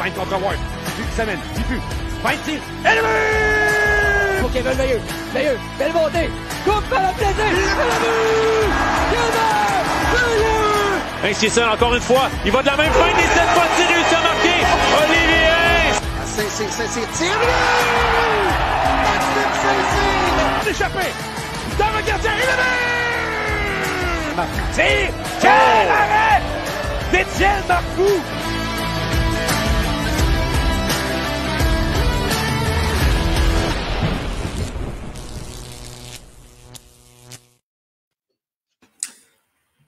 Feinte contre Ward. Dupuis s'amène. Dupuis. Feinte tire. Élevé! Pour Kevin Veilleux. Veilleux. Belle montée. Coupe par le plaisir. Ainsi seul encore une fois. Il va de la même feinte et cette fois-ci réussit à marquer. Olivier! C'est tiré! Échappé! Dans le gardien, élevé! Tire! Quel arrêt! d'Étienne Marcoux!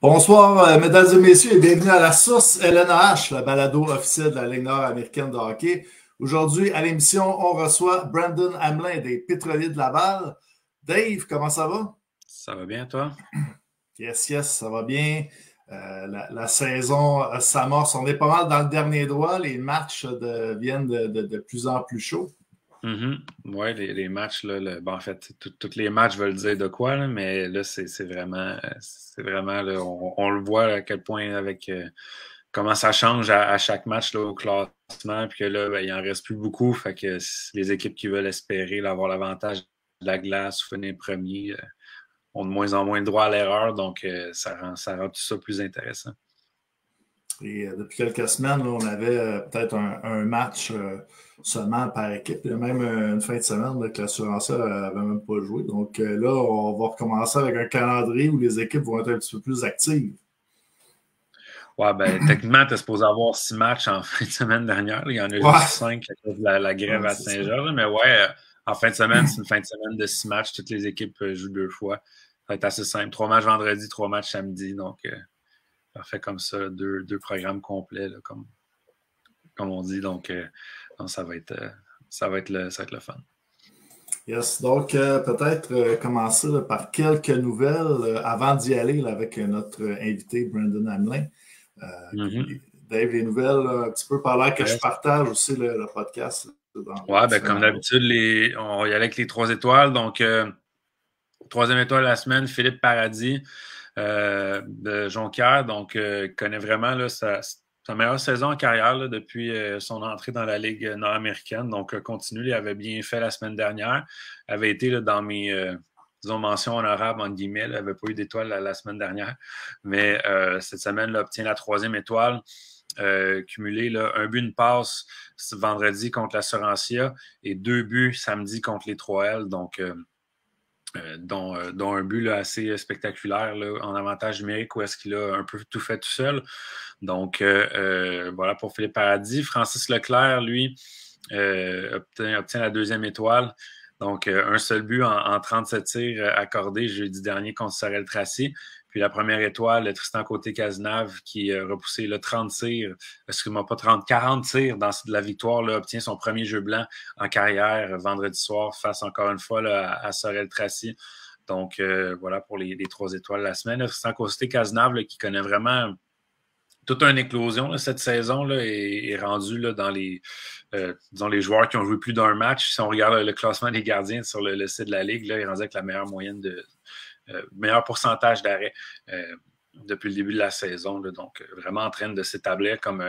Bonsoir, mesdames et messieurs, et bienvenue à la source LNH, la balado officielle de la Ligue nord-américaine de hockey. Aujourd'hui, à l'émission, on reçoit Brandon Hamelin des Pétroliers de Laval. Dave, comment ça va? Ça va bien, toi? Yes, ça va bien. La saison s'amorce. On est pas mal dans le dernier droit. Les matchs deviennent de plus en plus chauds. Oui, les matchs, là, en fait, tous les matchs veulent dire de quoi, là, mais là, c'est vraiment là, on le voit là, à quel point avec comment ça change à chaque match là, au classement, puis que là, ben, il n'en reste plus beaucoup. Fait que les équipes qui veulent espérer là, avoir l'avantage de la glace ou finir premier ont de moins en moins le droit à l'erreur, donc ça rend tout ça plus intéressant. Et depuis quelques semaines, là, on avait peut-être un match seulement par équipe. Il y a même une fin de semaine là, que l'assurantiel n'avait même pas joué. Donc là, on va recommencer avec un calendrier où les équipes vont être un petit peu plus actives. Ouais, ben techniquement, tu es supposé avoir 6 matchs en fin de semaine dernière. Il y en a juste 5 à cause de la grève à Saint-Jean. Mais ouais, en fin de semaine, c'est une fin de semaine de 6 matchs. Toutes les équipes jouent 2 fois. Ça va être assez simple. 3 matchs vendredi, 3 matchs samedi. Donc, parfait comme ça. 2 programmes complets, là, comme on dit. Donc, ça va être le fun. Yes, donc peut-être commencer là, par quelques nouvelles avant d'y aller là, avec notre invité Brandon Hamelin. Dave, les nouvelles, là, un petit peu par là que je partage aussi le podcast. Oui, ben, comme d'habitude, on va y aller avec les 3 étoiles. Donc, 3e étoile de la semaine, Philippe Paradis de Jonquière. Donc, connaît vraiment là, sa meilleure saison en carrière là, depuis son entrée dans la Ligue nord-américaine. Donc, continue. Il avait bien fait la semaine dernière. Il avait été là, dans mes mentions honorables, entre guillemets. Il n'avait pas eu d'étoile la semaine dernière. Mais cette semaine, il obtient la 3e étoile. Cumulé, là, 1 but, une passe vendredi contre l'Assurantia et 2 buts samedi contre les 3L. Donc, dont un but là, assez spectaculaire là, en avantage numérique où est-ce qu'il a un peu tout fait tout seul. Donc, voilà pour Philippe Paradis. Francis Leclerc, lui, obtient la 2e étoile. Donc, un seul but en 37 tirs accordés jeudi dernier contre Sorel Tracy. Puis la première étoile, Tristan Côté-Cazenave, qui a repoussé 30 tirs, excuse-moi, pas 30, 40 tirs dans la victoire, là, obtient son premier jeu blanc en carrière vendredi soir face encore une fois là, à Sorel Tracy. Donc, voilà pour les 3 étoiles de la semaine. Tristan Côté-Cazenave, qui connaît vraiment toute une éclosion là, cette saison là, est rendu là, dans les joueurs qui ont joué plus d'un match. Si on regarde le classement des gardiens sur le site de la Ligue, là, il est rendu avec la meilleure moyenne meilleur pourcentage d'arrêt depuis le début de la saison. Là, donc, vraiment en train de s'établir comme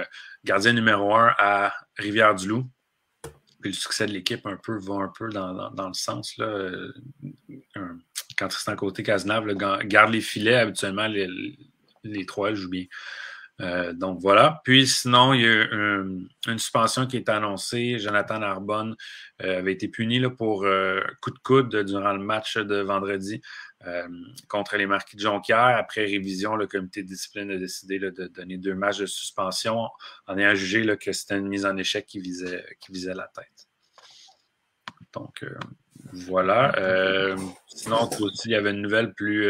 gardien numéro 1 à Rivière-du-Loup. Puis le succès de l'équipe va un peu dans le sens, là, quand Tristan Côté-Cazenave garde les filets, habituellement, les 3 jouent bien. Donc voilà. Puis sinon, il y a une suspension qui est annoncée. Jonathan Narbonne avait été puni là, pour coup de coude durant le match de vendredi contre les Marquis de Jonquière. Après révision, le comité de discipline a décidé là, de donner 2 matchs de suspension en ayant jugé là, que c'était une mise en échec qui visait la tête. Donc voilà. Sinon, aussi, il y avait une nouvelle plus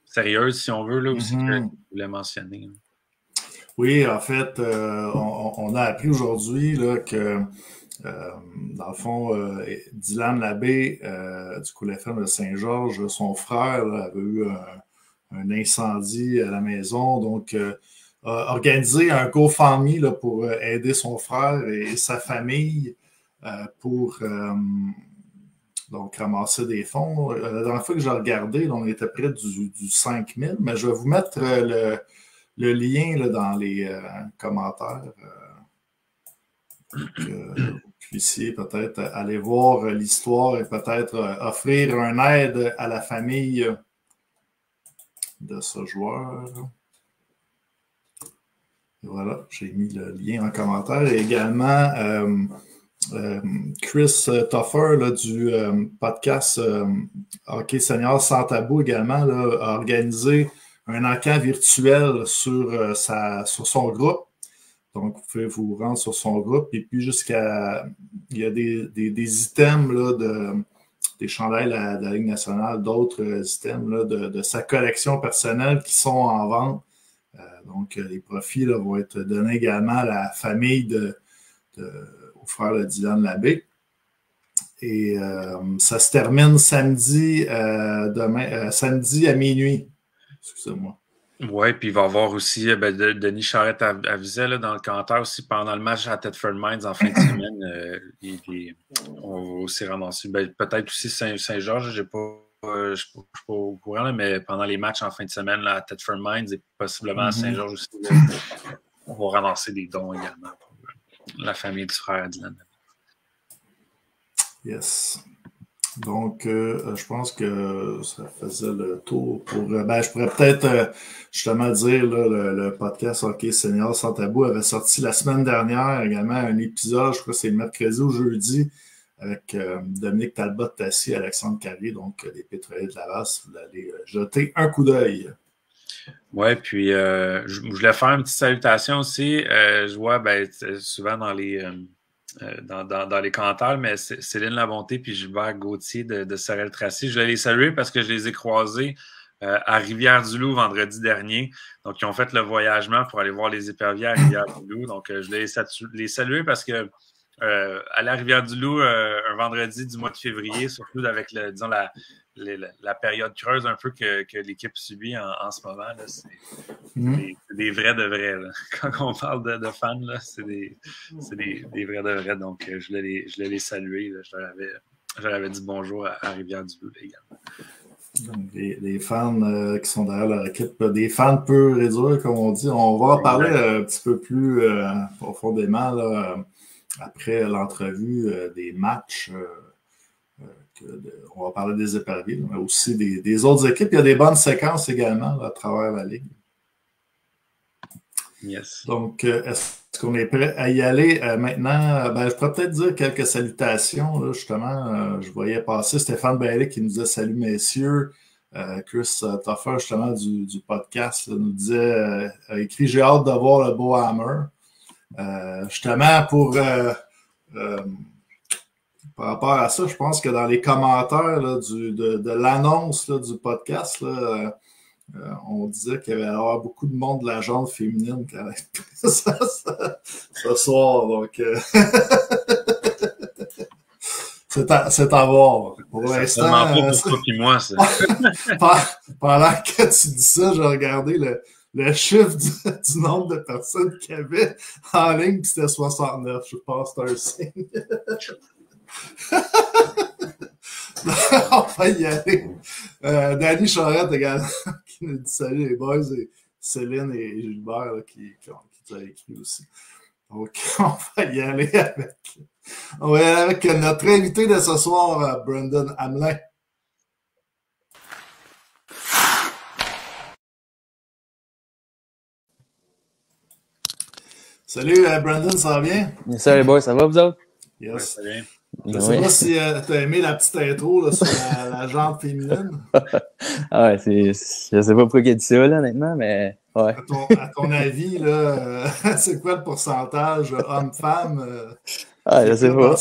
sérieuse, si on veut, là, aussi, que je voulais mentionner. Oui, en fait, on a appris aujourd'hui là, que, dans le fond, Dylan Labbé du Cool FM de Saint-Georges, son frère là, avait eu un incendie à la maison, donc a organisé un GoFundMe là, pour aider son frère et sa famille pour donc ramasser des fonds. La dernière fois que j'ai regardé, là, on était près du 5 000, mais je vais vous mettre le lien là, dans les commentaires. vous puissiez peut-être aller voir l'histoire et peut-être offrir une aide à la famille de ce joueur. Et voilà, j'ai mis le lien en commentaire. Et également, Chris Toffer là, du podcast Hockey Senior Sans Tabou également là, a organisé un encamp virtuel sur son groupe. Donc, vous pouvez vous rendre sur son groupe. Et puis, il y a des items là, des chandails de la Ligue nationale, d'autres items là, de sa collection personnelle qui sont en vente. Donc, les profits là, vont être donnés également à la famille au frère de Dylan Labbé. Et ça se termine samedi à minuit. Excusez-moi. Oui, puis il va y avoir aussi Denis Charette avisait là, dans le commentaire aussi pendant le match à Thetford Mines en fin de semaine. On va aussi ramasser peut-être aussi Saint-Georges, je ne suis pas au courant, là, mais pendant les matchs en fin de semaine là, à Thetford Mines et possiblement à Saint-Georges aussi, là, on va ramasser des dons également pour la famille du frère Dylan. Yes. Donc, je pense que ça faisait le tour pour... je pourrais peut-être justement dire, là, le podcast Hockey Senior Sans Tabou avait sorti la semaine dernière également un épisode, je crois que c'est le mercredi ou jeudi, avec Dominique Talbot-Tassi et Alexandre Carré, donc les pétroliers de Laval, si vous allez jeter un coup d'œil. Oui, puis je voulais faire une petite salutation aussi. Je vois souvent dans les... dans les commentaires, mais Céline Labonté puis Gilbert Gauthier de Sorel-Tracy. Je voulais les saluer parce que je les ai croisés à Rivière-du-Loup vendredi dernier. Donc, ils ont fait le voyagement pour aller voir les éperviers à Rivière-du-Loup. Donc, je voulais les saluer parce que aller à Rivière-du-Loup un vendredi du mois de février, surtout avec la période creuse un peu que l'équipe subit en ce moment, là, c'est des vrais de vrais. Là. Quand on parle de fans, là, c'est des vrais de vrais. Donc, je voulais les saluer. Là. Je leur avais dit bonjour à Rivière-du-Loup également. Donc, des fans qui sont derrière leur équipe, des fans purs et durs, comme on dit. On va en parler un petit peu plus profondément là, après l'entrevue des matchs. On va parler des éperviers, mais aussi des autres équipes. Il y a des bonnes séquences également là, à travers la Ligue. Yes. Donc, est-ce qu'on est prêt à y aller maintenant? Je pourrais peut-être dire quelques salutations. Là, justement, je voyais passer Stéphane Bailey qui nous disait « Salut messieurs ». Chris Toffer, justement, du podcast, là, nous disait a écrit « J'ai hâte de voir le beau Hammer ». Justement, par rapport à ça, je pense que dans les commentaires là, de l'annonce là, du podcast, là, on disait qu'il y avait alors beaucoup de monde de la genre féminine qui allait être ce soir. Donc, c'est à voir. Pour l'instant, pas pour toi et moi, ça. Pendant que tu dis ça, j'ai regardé le chiffre du nombre de personnes qu'il y avait en ligne, puis c'était 69. Je pense que c'est un signe. On va y aller. Danny Charette également qui nous dit salut les boys, et Céline et Gilbert là, qui t'a écrit aussi. Donc, on va y aller avec notre invité de ce soir, Brendan Hamelin. Salut Brendan, ça va bien? Salut les boys, ça va vous autres? Yes. Ouais, ça vient. Je sais pas si tu as aimé la petite intro là, sur la jante féminine. Ah ouais, je sais pas pourquoi il a dit ça, là, honnêtement, mais ouais. À ton avis, là, c'est quoi le pourcentage homme-femme? Je sais pas.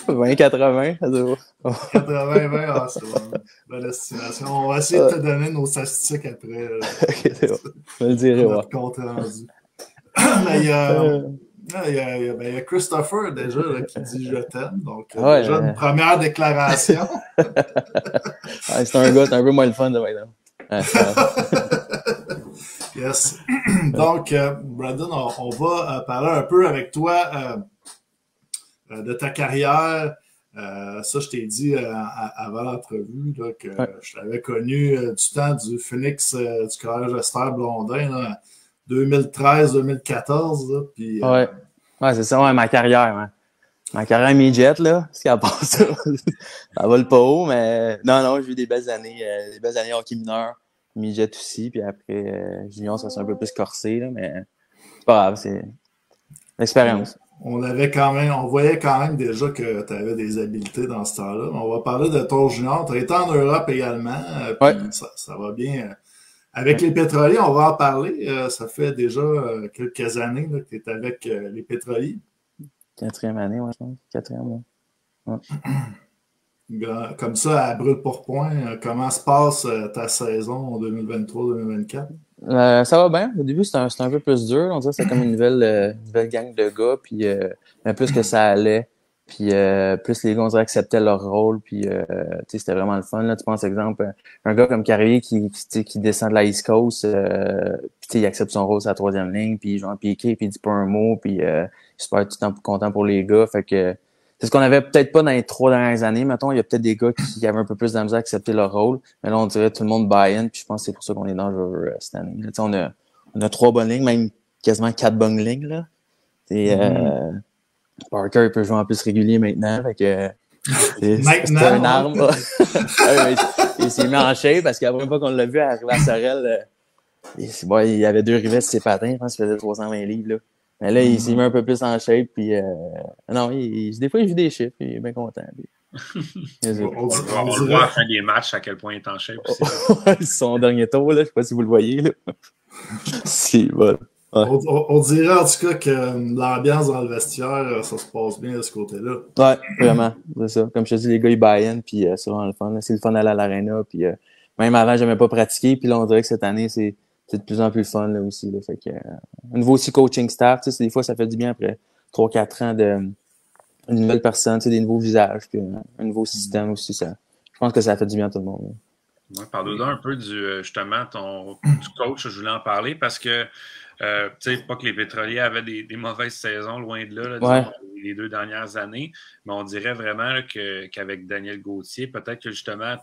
20-80, ça doit. 80-20, c'est bon. Bonne estimation. On va essayer de te donner nos statistiques après. Ok, c'est bon. Je vais le dire, ouais. Compte rendu. Mais il y a Christopher déjà là, qui dit « je t'aime », donc déjà une première déclaration. C'est un gars, c'est un peu moins le fun de maintenant. Yes. Donc, Brandon, on va parler un peu avec toi de ta carrière. Ça, je t'ai dit avant l'entrevue là, que je t'avais connu du temps du Phoenix du Collège Esther Blondin, 2013-2014. Puis Ouais, c'est ça, ouais, ma carrière, hein. Ma carrière midget, là, ce qu'à part ça, ça vole pas haut, mais non, j'ai eu des belles années hockey mineur, midget aussi, puis après, junior, ça s'est un peu plus corsé, là, mais c'est pas grave, c'est l'expérience. On voyait quand même déjà que tu avais des habiletés dans ce temps-là. On va parler de ton junior. Tu as été en Europe également, puis Ouais. ça va bien. Avec les pétroliers, on va en parler. Ça fait déjà quelques années là, que tu es avec les pétroliers. 4e année, ouais, je pense. 4e, ouais. Comme ça, à brûle-pourpoint, comment se passe ta saison 2023-2024? Ça va bien. Au début, c'était un peu plus dur. On dirait que c'était comme une nouvelle gang de gars. Puis mais plus que ça allait, puis plus les gars, on dirait, acceptaient leur rôle. Puis tu sais, c'était vraiment le fun. Là, tu penses, exemple, un gars comme Carrier qui descend de la East Coast, puis tu sais, il accepte son rôle sur la 3e ligne, puis genre piqué, puis il dit pas un mot, puis il est super tout le temps content pour les gars. Fait que c'est ce qu'on avait peut-être pas dans les 3 dernières années. Mettons, il y a peut-être des gars qui avaient un peu plus de misère à accepter leur rôle. Mais là, on dirait tout le monde buy-in. Puis je pense que c'est pour ça qu'on est dangereux cette année. Là, on a 3 bonnes lignes, même quasiment 4 bonnes lignes. Là. Et, Parker, il peut jouer en plus régulier maintenant. Fait que c'est une arme. Il s'est mis en shape parce qu'après une fois qu'on l'a vu arriver à Sorel, il avait 2 rivets sur ses patins. Je pense qu'il faisait 320 livres. Là. Mais là, il s'est mis un peu plus en shape, puis non, des fois, il joue des chiffres, puis il est bien content. On le voit à la fin des matchs à quel point il est en shape. Son dernier tour, là, je sais pas si vous le voyez. Là. Si, voilà. Ouais. On dirait en tout cas que l'ambiance dans le vestiaire, ça se passe bien de ce côté-là. Ouais, vraiment, c'est ça. Comme je te dis, les gars, ils buy-in, puis c'est vraiment le fun. Là. C'est le fun d'aller à l'aréna, puis même avant, j'aimais pas pratiquer, puis là, on dirait que cette année, c'est de plus en plus fun là aussi. Là. Fait que, au niveau aussi coaching staff, tu sais, des fois, ça fait du bien après 3-4 ans de une nouvelle personne, tu sais, des nouveaux visages, puis un nouveau système aussi. Ça, je pense que ça fait du bien à tout le monde. Ouais, parle-nous un peu justement du coach, je voulais en parler parce que tu sais, pas que les pétroliers avaient des mauvaises saisons, loin de là, disons, les 2 dernières années, mais on dirait vraiment là, qu'avec Daniel Gauthier, peut-être que justement,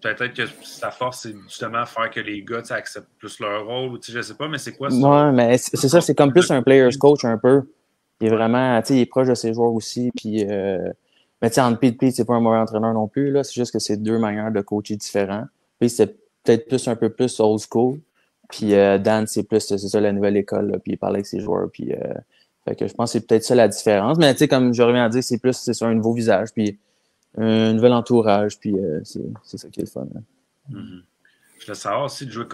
peut-être que sa force, c'est justement faire que les gars acceptent plus leur rôle, ou je sais pas, mais c'est quoi ça? Ouais, mais c'est ça, c'est comme plus un player's coach un peu. Il est vraiment, tu sais, il est proche de ses joueurs aussi, puis mais tu sais, entre Pete et Pete, c'est pas un mauvais entraîneur non plus, là, c'est juste que c'est 2 manières de coacher différents. Puis c'est peut-être plus un peu plus old school, puis Dan, c'est ça, la nouvelle école, là, puis il parle avec ses joueurs, puis fait que je pense que c'est peut-être ça la différence, mais tu sais, comme je reviens à dire, c'est sur un nouveau visage, puis un nouvel entourage, puis c'est ça qui est le fun. Mm-hmm. Je voulais savoir aussi de jouer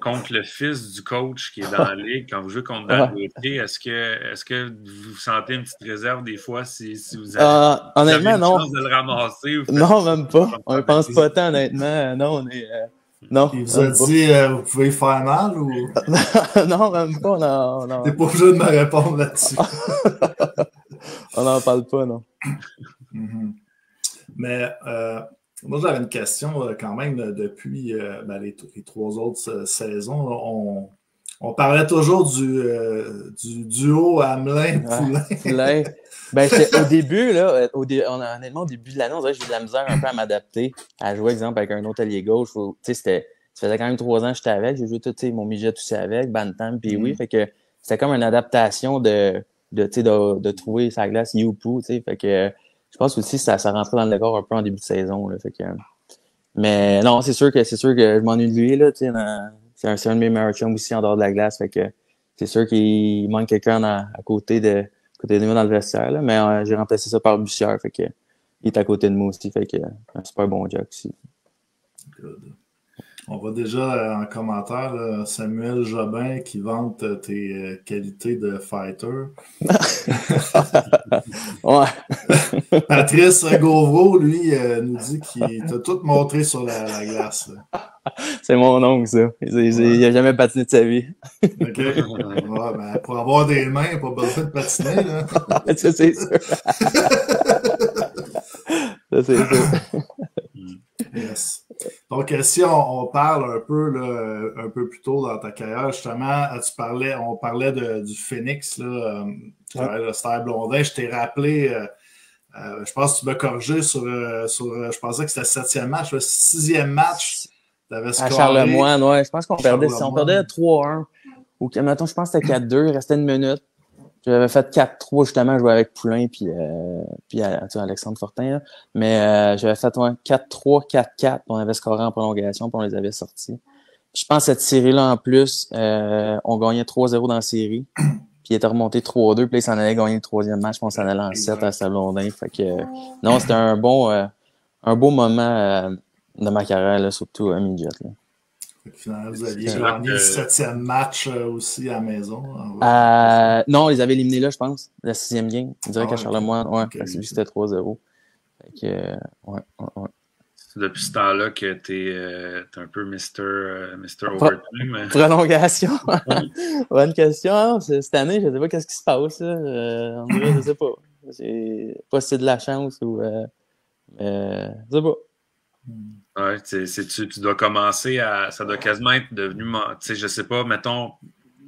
contre le fils du coach qui est dans la ligue. Quand vous jouez contre Dan Gauthier, est-ce que vous sentez une petite réserve des fois si vous avez, honnêtement, une chance de le ramasser? Non, même pas. On ne pense pas tant, honnêtement. Non, on est... non. Il vous a dit, vous pouvez faire mal ou... Non, même pas. Non. T'es pas obligé de me répondre là-dessus. On n'en parle pas, non. Mm-hmm. Mais moi, j'avais une question quand même depuis les 3 autres saisons. Là, on parlait toujours du duo Hamelin-Poulin. Ben, au début, là, honnêtement, au début de l'année, on dirait que j'ai eu de la misère un peu à m'adapter, à jouer, exemple, avec un autre allié gauche. Tu sais, ça faisait quand même 3 ans que j'étais avec. J'ai joué tout, mon midget aussi avec, Bantam, puis oui. Fait que c'était comme une adaptation de trouver sa glace Youpu, tu sais. Fait que je pense aussi que ça rentrait dans le décor un peu en début de saison, là. Fait que, mais non, c'est sûr que je m'ennuie de lui, là, tu sais. C'est un de mes meilleurs chums aussi en dehors de la glace. Fait que c'est sûr qu'il manque quelqu'un à côté de moi dans le vestiaire, là, mais j'ai remplacé ça par Bussière, fait que il est à côté de moi aussi, fait que un super bon Jack aussi. Good. On voit déjà en commentaire là, Samuel Jobin qui vante tes qualités de fighter. Ouais. Patrice Gauvreau, lui, nous dit qu'il t'a tout montré sur la glace. Là. C'est mon oncle, ça. Il a jamais patiné de sa vie. OK. Ouais, ben, pour avoir des mains, pas besoin de patiner. Là. Ça, c'est sûr. Ça, c'est sûr. Yes. Donc, si on parle un peu, là, un peu plus tôt dans ta carrière, justement, on parlait du Phoenix, là, tu parlais de Stère Blondin. Je t'ai rappelé, je pense que tu m'as corrigé sur je pensais que c'était le 7e match, le 6e match. À Charlemagne, ouais. Je pense qu'on perdait 3-1 Ou, mettons, je pense que c'était 4-2, il restait une minute. J'avais fait 4-3, justement, je jouais avec Poulain puis Alexandre Fortin. Là. Mais j'avais fait 4-3, 4-4, on avait scoré en prolongation, puis on les avait sortis. Je pense que cette série-là, en plus, on gagnait 3-0 dans la série. Puis il était remonté 3-2, puis là, il s'en allait gagner le troisième match, puis on s'en allait en 7 à Sablondin. Fait que, non, c'était un beau moment de ma carrière, là, surtout à midget. Là. Finalement, vous aviez gagné le 7e match aussi à la maison. Non, on les avait éliminés là, je pense. La 6e game. On dirait qu'à Charlemagne, celui c'était 3-0. Fait que, ouais. C'est depuis ce temps-là que t'es un peu Mr. Overtime. Prolongation. Bonne question. Cette année, je ne sais pas qu'est-ce qui se passe. En vrai, je ne sais pas. C'est pas si c'est de la chance ou... je sais pas. Ouais, tu dois commencer à... Ça doit quasiment être devenu... Tu sais, je sais pas, mettons,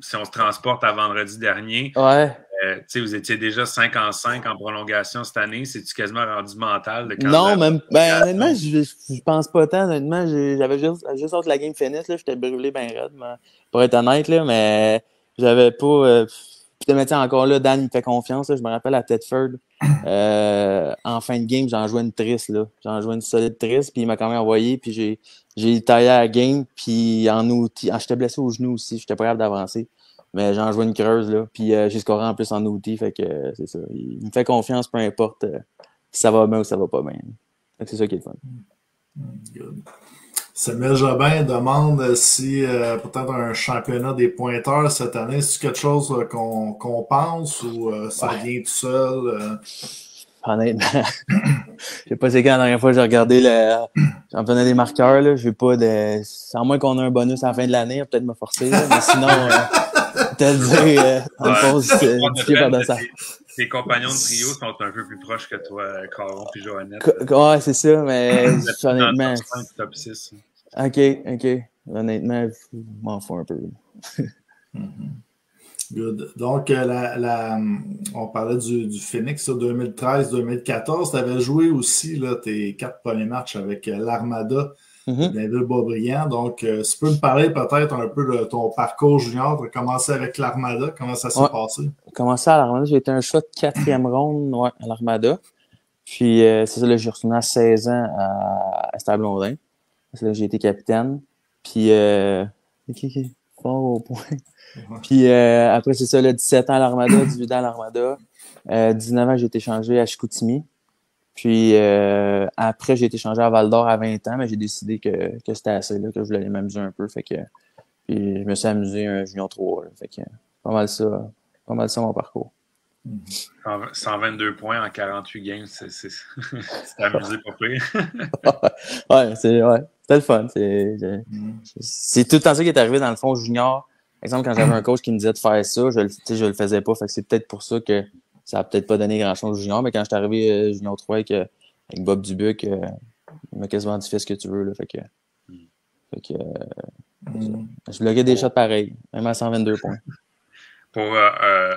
si on se transporte à vendredi dernier, ouais. Tu sais, vous étiez déjà 5-5 en prolongation cette année. C'est-tu quasiment rendu mental? Non, même... honnêtement, je pense pas tant. Honnêtement, j'avais juste hâte que la game finisse. J'étais brûlé bien raide, pour être honnête, là, mais j'avais pas... Puis, encore là, Dan, il me fait confiance. Là. Je me rappelle à Tedford, en fin de game, j'en jouais une triste. Là. J'en jouais une solide triste, puis il m'a quand même envoyé, puis j'ai taillé à la game, puis en outil. J'étais blessé au genou aussi, j'étais pas capable d'avancer. Mais j'en jouais une creuse, là, puis j'ai scoré en plus en outil, fait que c'est ça. Il me fait confiance, peu importe si ça va bien ou ça va pas bien. Fait que c'est ça qui est le fun. Good. Samuel Jobin demande si peut-être un championnat des pointeurs cette année, c'est quelque chose qu'on pense ou ça vient tout seul? Honnêtement, je sais pas c'est quand la dernière fois que j'ai regardé le championnat des marqueurs. Là, j'ai pas de. À moins qu'on ait un bonus à la fin de l'année, peut-être me forcer. Là, mais sinon, peut-être dire on pose par de ça. Tes compagnons de trio sont un peu plus proches que toi, Caron puis Joannette. Ouais, c'est ça, mais honnêtement. Top 6. OK. Honnêtement, je m'en fous un peu. Good. Donc, on parlait du Phoenix 2013-2014. Tu avais joué aussi là, tes 4 premiers matchs avec l'Armada de Blainville-Boisbriand. Donc, tu peux me parler peut-être un peu de ton parcours junior. Tu as commencé avec l'Armada. Comment ça s'est passé? J'ai commencé à l'Armada. J'ai été un choix de 4e ronde à l'Armada. Puis, c'est ça, là, j'ai retourné à 16 ans à Stade-Blondin. C'est là que j'ai été capitaine. Puis, fort au point. Puis après, c'est ça, là, 17 ans à l'Armada, 18 ans à l'Armada. 19 ans, j'ai été changé à Chicoutimi. Puis après, j'ai été changé à Val-d'Or à 20 ans, mais j'ai décidé que c'était assez, là, que je voulais aller m'amuser un peu. Fait que, puis je me suis amusé un junior 3. Là, fait que pas mal ça mon parcours. 122 points en 48 games, c'est amusé pas pire. ouais, c'était le fun. C'est tout le temps ça qui est arrivé dans le fond junior. Par exemple, quand j'avais un coach qui me disait de faire ça, je le faisais pas. Fait que c'est peut-être pour ça que ça a peut-être pas donné grand-chose au junior. Mais quand je suis arrivé junior 3 avec Bob Dubuc, il m'a quasiment dit fais ce que tu veux. Là, fait que je bloquais des shots pareils, même à 122 points. Pour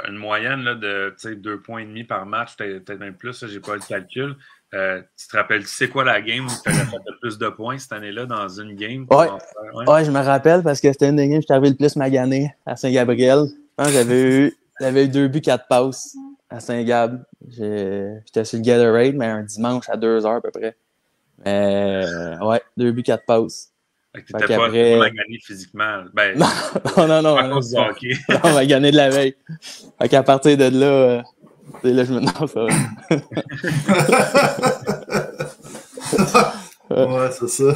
une moyenne là, de 2,5 points par match, peut-être même plus, j'ai pas le calcul. Tu te rappelles, tu sais quoi la game où tu avais fait le plus de points cette année-là dans une game? Ouais, je me rappelle parce que c'était une des games où j'étais arrivé le plus magané à Saint-Gabriel. J'avais eu 2 buts, 4 passes à Saint-Gab. J'étais sur le Gatorade, mais un dimanche à 2h à peu près. Mais ouais, 2 buts, 4 passes. Tu n'étais pas magané physiquement. Ben, non. On m'a gagné de la veille. Fait qu'à partir de là, là je me demande ça. Ouais, c'est ça.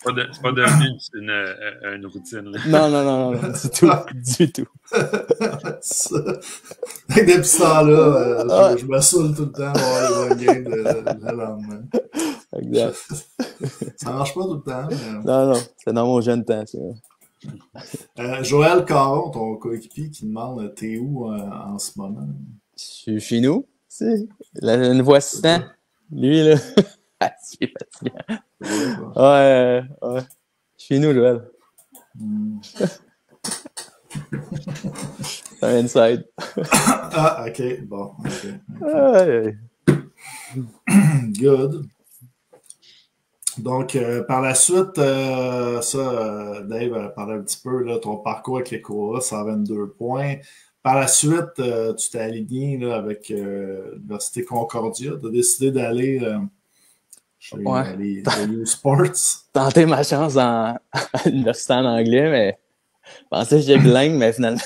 C'est pas devenu une routine. Là. Non, du tout. Depuis ce temps-là, je me saoule tout le temps d'avoir les bonnes games le lendemain. Exact. Ça marche pas tout le temps. Mais... Non, c'est dans mon jeune temps. Joël Caron, ton coéquipier, qui demande t'es où en ce moment? Je suis chez nous. Une voix assistant. Lui, là. C'est fatigant. Ouais. Chez nous, Joël. C'est un inside. Ah, ok. Bon. Okay. Ouais. Good. Donc, par la suite, Dave a parlé un petit peu, là, ton parcours avec les Koras, 122 points. Par la suite, tu t'es aligné là, avec l'Université Concordia. Tu as décidé d'aller chez les U Sports. Tenter ma chance à l'université en anglais, mais je pensais que j'étais bilingue, mais finalement,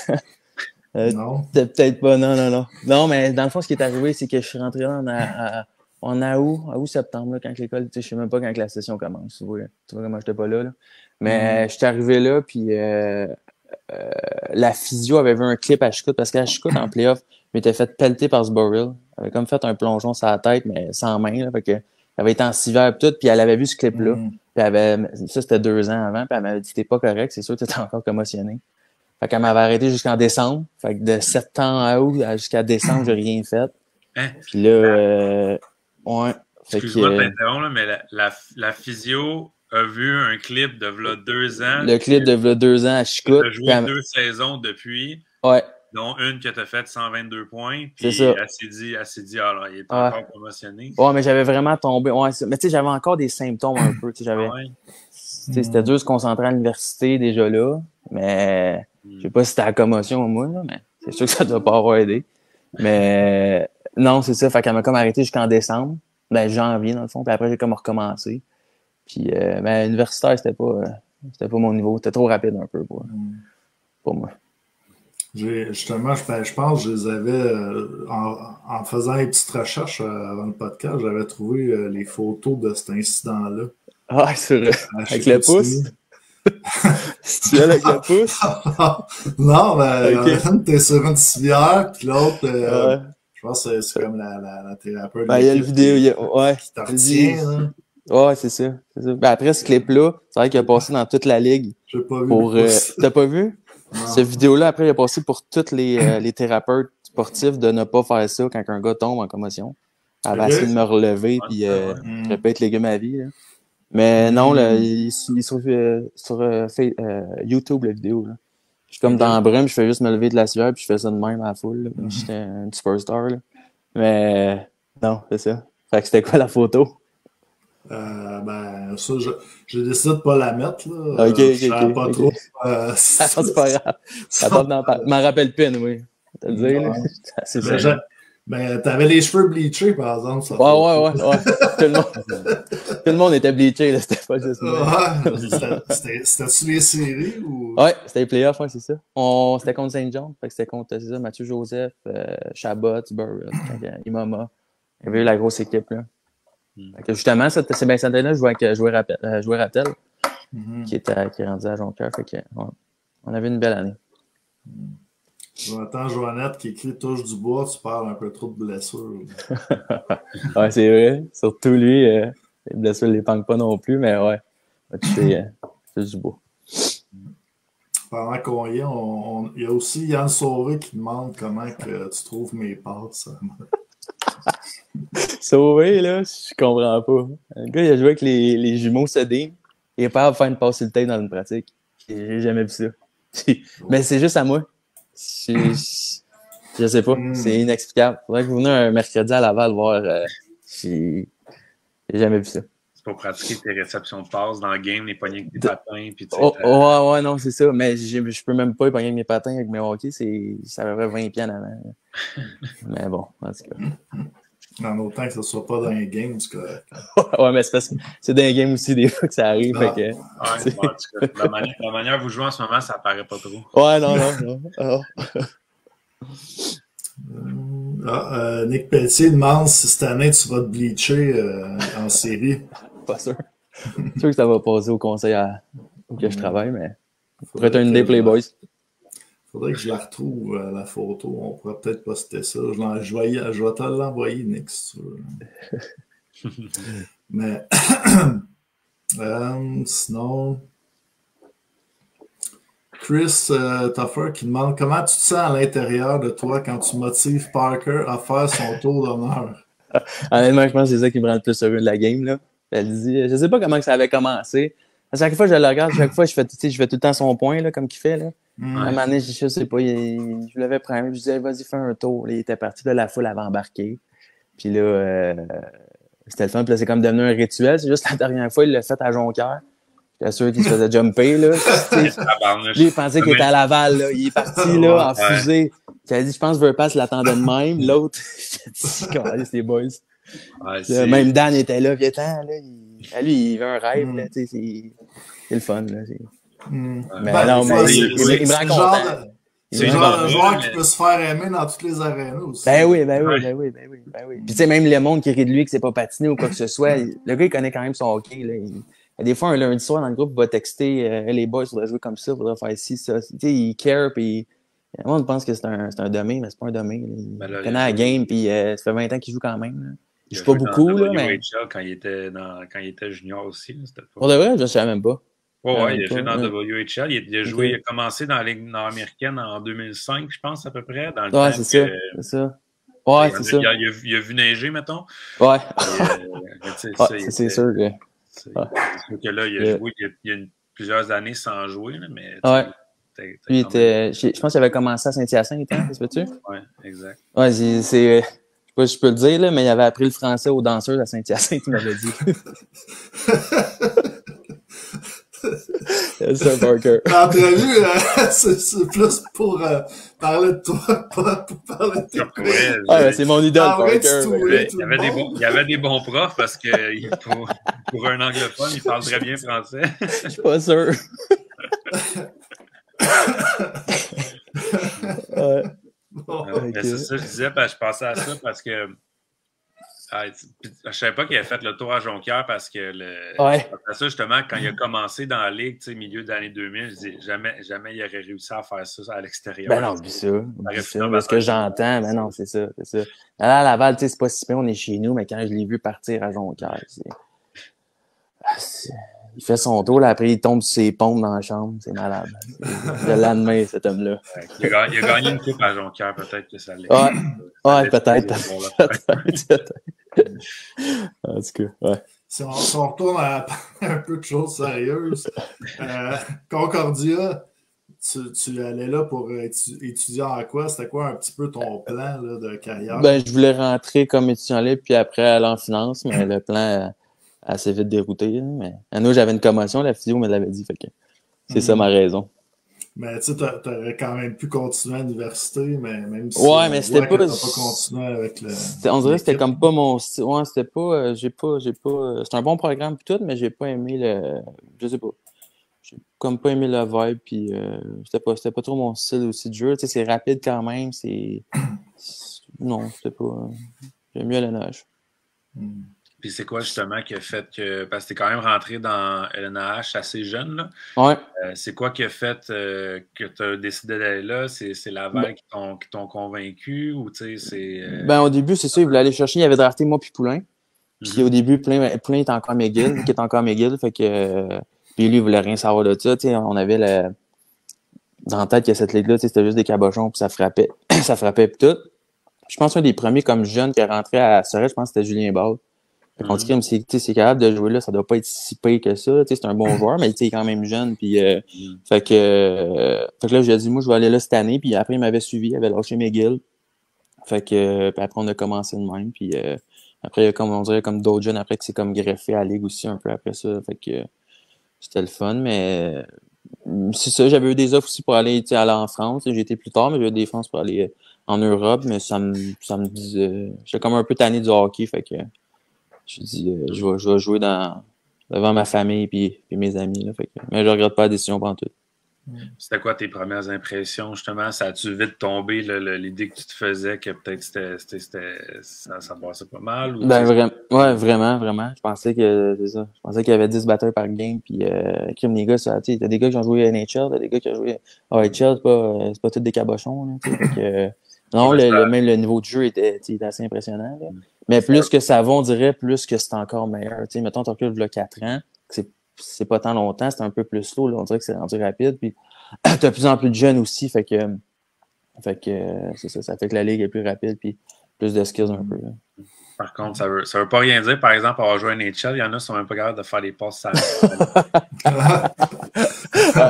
Non. c'était peut-être pas. Non. Non, mais dans le fond, ce qui est arrivé, c'est que je suis rentré là en août, septembre, là, quand l'école, je sais même pas quand la session commence. Tu vois comment j'étais pas là. Mais j'étais arrivé là, puis la physio avait vu un clip à Chicout, parce qu'à Chicout, en playoff, je m'étais fait pelleter par ce Burrell. Elle avait comme fait un plongeon sur la tête, mais sans main. Là, fait que, elle avait été en civière et tout, puis elle avait vu ce clip-là. Puis ça, c'était 2 ans avant, puis elle m'avait dit « T'es pas correct, c'est sûr que t'étais encore commotionné. » Fait qu'elle m'avait arrêté jusqu'en décembre. Fait que de septembre à août jusqu'à décembre, j'ai rien fait. Hein? Puis là, ouais. Excuse-moi de t'interrompre, là, mais la physio a vu un clip de v'là 2 ans. Le clip de v'là 2 ans à Chicout. Tu as joué 2 saisons depuis. Ouais. Dont une que tu as fait 122 points. Puis c'est ça. Elle s'est dit, alors, il est encore promotionné. Ouais, mais j'avais vraiment tombé. Ouais, mais tu sais, j'avais encore des symptômes un peu. C'était dur de se concentrer à l'université déjà là. Mais je sais pas si c'était la commotion ou moi, là, mais c'est sûr que ça doit pas avoir aidé. Mais non, c'est ça. Fait qu'elle m'a comme arrêté jusqu'en décembre. Ben, janvier, dans le fond. Puis après, j'ai comme recommencé. Puis, ben, universitaire, c'était pas mon niveau. C'était trop rapide un peu pour moi. Justement, je pense que je les avais, en faisant les petites recherches avant le podcast, j'avais trouvé les photos de cet incident-là. Ah, c'est vrai. Avec le pouce? C'est-tu avec le pouce? Non, mais t'es sur une civière, puis l'autre, je pense que c'est comme la thérapeute. Ben, il y a une vidéo, qui t'en retient. Ouais, c'est ça. Ben, après ce clip-là, c'est vrai qu'il a passé dans toute la ligue. J'ai pas vu. T'as pas vu? Non. Cette vidéo-là, après, il a passé pour tous les thérapeutes sportifs de ne pas faire ça quand un gars tombe en commotion. Elle avait essayé de me relever, puis je répète légumes à vie. Là. Mais non, là, il est sur YouTube, la vidéo. Là. Je suis comme dans la brume, je fais juste me lever de la sueur, puis je fais ça de même à la foule. Là, comme j'étais un superstar. Là. Mais non, c'est ça. Fait que c'était quoi la photo? Ben, ça, j'ai décidé de pas la mettre, là. Ok. Pas trop. C'est pas grave. Je m'en rappelle pas, oui. T'as le dire, là. C'est ça. Ben, t'avais les cheveux bleachés, par exemple. Ça ouais. Tout le monde était bleaché, là. C'était pas juste moi. C'était-tu les séries ou? Ouais, c'était les playoffs, ouais, c'est ça. C'était contre Saint-Jean. Fait que c'était contre, c'est ça, Mathieu Joseph, Chabot, Burrell, Imama. Il y avait eu la grosse équipe, là. Fait que justement, c'est bien Santana, je jouais Rattel, qui est rendu à Jonquière. Fait que, on avait une belle année. J'entends Joannette qui écrit touche du bois, tu parles un peu trop de blessures. Ouais, c'est vrai. Surtout lui, les blessures ne les panquent pas non plus, mais ouais. Tu sais, touche du bois. Pendant qu'on y est, il y a aussi Yann Sauvé qui demande comment que tu trouves mes passes. Sauvé, là, je comprends pas. Le gars, il a joué avec les jumeaux Sedin. Il est pas capable de faire une passe sur le tape dans une pratique. J'ai jamais vu ça. Mais c'est juste à moi. Je sais pas. C'est inexplicable. Faudrait que vous veniez un mercredi à Laval voir. J'ai jamais vu ça. C'est pour pratiquer tes réceptions de passes dans le game, les poignées avec tes patins. Puis ouais, non, c'est ça. Mais je peux même pas pogner avec mes patins avec mes hockey. Ça aurait 20 pieds en avant. Mais bon, en tout cas. En autant que ce soit pas dans les games, c'est correct. Ouais, mais c'est parce que c'est dans les games aussi des fois que ça arrive. Fait que, en tout cas, la manière que vous jouez en ce moment, ça paraît pas trop. Ouais, non. Nick Pelletier demande si cette année tu vas te bleacher en série. Pas sûr. C'est sûr que ça va passer au conseil où je travaille, mais pourrait être une des Playboys. Faudrait que je la retrouve, la photo. On pourrait peut-être poster ça. Je vais te l'envoyer, Nick, si tu veux. Mais sinon, Chris Tuffer qui demande comment tu te sens à l'intérieur de toi quand tu motives Parker à faire son tour d'honneur. Honnêtement, je pense que c'est ça qui me rend le plus heureux de la game. Là. Elle dit, je sais pas comment ça avait commencé. À chaque fois que je le regarde, chaque fois je fais tout le temps son point, là, comme qu'il fait. Là. À un moment donné, je sais pas, je l'avais pris, je disais, vas-y, fais un tour. Là, il était parti, là, la foule avait embarqué. Puis là, C'était le fun. Puis là, c'est comme devenu un rituel. C'est juste la dernière fois, il l'a fait à Jonquière. J'étais sûr qu'il se faisait jumper, là. Lui, il pensait qu'il était à Laval, là. Il est parti, là, en fusée. Il a dit, je pense que Verpass l'attendait de même. L'autre, j'ai dit, comment aller, les boys? Ouais, même Dan était là, viens-t'en, là. Lui, il veut un rêve, là. Tu sais, c'est le fun, là. Mais non, mais il me rend content. C'est le genre de joueur qui peut se faire aimer dans toutes les arénas aussi. Ben oui. Puis tu sais, même le monde qui rit de lui que c'est pas patiné ou quoi que ce soit, le gars, il connaît quand même son hockey, là. Des fois, un lundi soir, dans le groupe, il va texter les boys, il faudrait jouer comme ça, il faudrait faire ci, ça. Tu sais, il care, puis le monde pense que c'est un dummy, mais c'est pas un dummy. Il connaît la game, puis ça fait 20 ans qu'il joue quand même. Là. Il joue pas beaucoup, là, mais... Quand il était junior aussi. C'était pas... Pour de vrai, je ne savais même pas. Ouais, il a joué dans WHL. Il a commencé dans la Ligue nord-américaine en 2005, je pense, à peu près. Dans le temps c'est ça. Ouais, c'est ça. Il a vu neiger, mettons. Ouais. C'est sûr que... C'est sûr que là, il a joué il y a plusieurs années sans jouer, là, mais... Lui, je pense qu'il avait commencé à Saint-Hyacinthe, hein, ça se peut-tu? Oui, exact. Ouais, je sais pas si je peux le dire, là, mais il avait appris le français aux danseuses à Saint-Hyacinthe, il m'avait dit. C'est ça, Parker. L'entrevue, c'est plus pour parler de toi, pas pour parler de toi. C'est mon idole, Parker. Il y avait des bons profs parce que pour un anglophone, il parle très bien français. Je suis pas sûr. Mais c'est ça que je disais, je pensais à ça parce que je savais pas qu'il avait fait le tour à Jonquière parce que après ça, justement, quand il a commencé dans la Ligue, milieu de l'année 2000, je dis jamais il aurait réussi à faire ça à l'extérieur. Ben non, oublie ça. Parce que j'entends, ben non, c'est ça. Là, à Laval, c'est pas si bien, on est chez nous, mais quand je l'ai vu partir à Jonquière, il fait son tour, là, après il tombe sur ses pompes dans la chambre, c'est malade. Je l'admets, cet homme-là. Il a gagné une coupe à Jonquière, peut-être que ça l'est. Ouais, peut-être. En tout cas, ouais. Si on retourne à un peu de choses sérieuses, Concordia, tu allais là pour étudier en quoi? C'était quoi un petit peu ton plan là, de carrière? Ben, je voulais rentrer comme étudiant libre, puis après aller en finance, mais le plan assez vite dérouté. Là, mais nous, j'avais une commotion, la physio me l'avait dit, fait que c'est ça ma raison. Mais tu sais, t'aurais quand même pu continuer à l'université, mais même si mais c'était pas continué avec le. On dirait que c'était comme pas mon style. Ouais, c'était pas. J'ai pas. C'est un bon programme pis tout, mais j'ai pas aimé le. Je sais pas. J'ai comme pas aimé le vibe, puis c'était pas trop mon style aussi de jeu. Tu sais, c'est rapide quand même, non, c'était pas. J'aime mieux la nage. Puis c'est quoi justement qui a fait que... Parce que t'es quand même rentré dans LNH assez jeune, là. Ouais. C'est quoi qui a fait que tu as décidé d'aller là? C'est Laval qui t'ont convaincu ou tu sais, c'est... Ben au début, c'est ça, il voulait aller chercher, il avait drafté moi puis Poulain. Puis au début, Poulain était encore McGill, qui est encore McGill, fait que... puis lui, il voulait rien savoir de ça, tu sais, on avait dans la tête que cette ligue-là, c'était juste des cabochons, puis ça frappait. Ça frappait puis tout. Je pense qu'un des premiers comme jeune qui est rentré à Sorel, je pense que c'était Julien Ball. On dit que c'est capable de jouer là, ça doit pas être si pire que ça. C'est un bon joueur, mais il est quand même jeune. Puis, fait que là, j'ai dit, moi, je vais aller là cette année. Puis après, il m'avait suivi, il avait lâché McGill. Fait que puis après, on a commencé de même. Puis après, on dirait comme d'autres jeunes après que c'est comme greffé à la Ligue aussi un peu après ça. Fait que c'était le fun, mais c'est ça, j'avais eu des offres aussi pour aller en France. J'ai été plus tard, mais j'avais eu des offres pour aller en Europe, mais ça me disait. J'étais comme un peu tanné du hockey, fait que je dis je vais jouer devant ma famille et mes amis. Là, fait que, mais je regrette pas la décision pendant tout. C'était quoi tes premières impressions, justement? Ça a-tu vite tombé l'idée que tu te faisais que peut-être ça passait pas mal? Ou vraiment. Je pensais que c'est ça. Je pensais qu'il y avait 10 batteurs par game. Puis les gars, t'as des gars qui ont joué à NHL, t'as des gars qui ont joué à AHL, c'est pas tous des cabochons. Là, fait que, non, même le niveau de jeu était assez impressionnant. Là. Mais plus que ça va, on dirait, plus que c'est encore meilleur. T'sais, mettons, t'as reculé il y a 4 ans, c'est pas tant longtemps, c'est un peu plus slow, là, on dirait que c'est rendu rapide. Puis t'as de plus en plus de jeunes aussi, fait que c'est ça, ça fait que la ligue est plus rapide, puis plus de skills un peu. Là. Par contre, ça veut pas rien dire. Par exemple, avoir joué à NHL, il y en a qui sont même pas capables de faire des passes ça.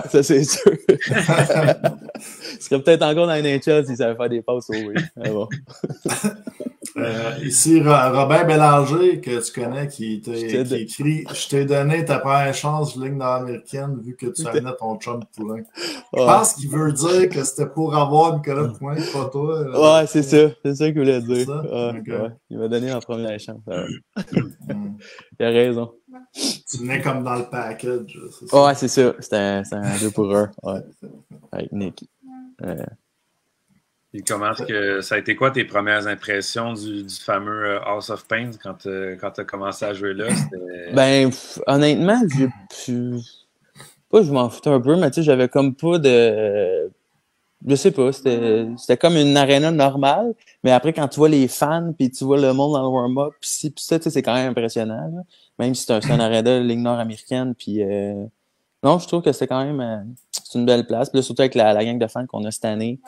Ça, c'est sûr. Ce serait peut-être encore dans NHL s'ils savaient faire des passes, oui. Mais bon. Ici, Robin Bélanger, que tu connais, qui écrit « Je t'ai donné ta première chance, ligne nord-américaine, vu que tu amenais ton chum Poulain. » Je pense qu'il veut dire que c'était pour avoir Nicolas Poulain, pas toi. Ouais, c'est ça. C'est ça qu'il voulait dire. Okay. Ouais. Il m'a donné la première chance. Il a raison. Tu venais comme dans le package, c'est ça? Ouais, c'est ça. C'était un 2 pour 1. Ouais. Avec Nick. Et comment est-ce que ça a été quoi tes premières impressions du fameux House of Pain quand tu as commencé à jouer là? Ben, honnêtement, je m'en foutais un peu, mais tu sais, j'avais comme pas de. Je sais pas, c'était comme une arena normale, mais après, quand tu vois les fans, puis tu vois le monde dans le warm-up, puis ça, tu sais, c'est quand même impressionnant, là. Même si c'est un arena de ligue nord-américaine, puis non, je trouve que c'est quand même c'est une belle place, puis là, surtout avec la gang de fans qu'on a cette année.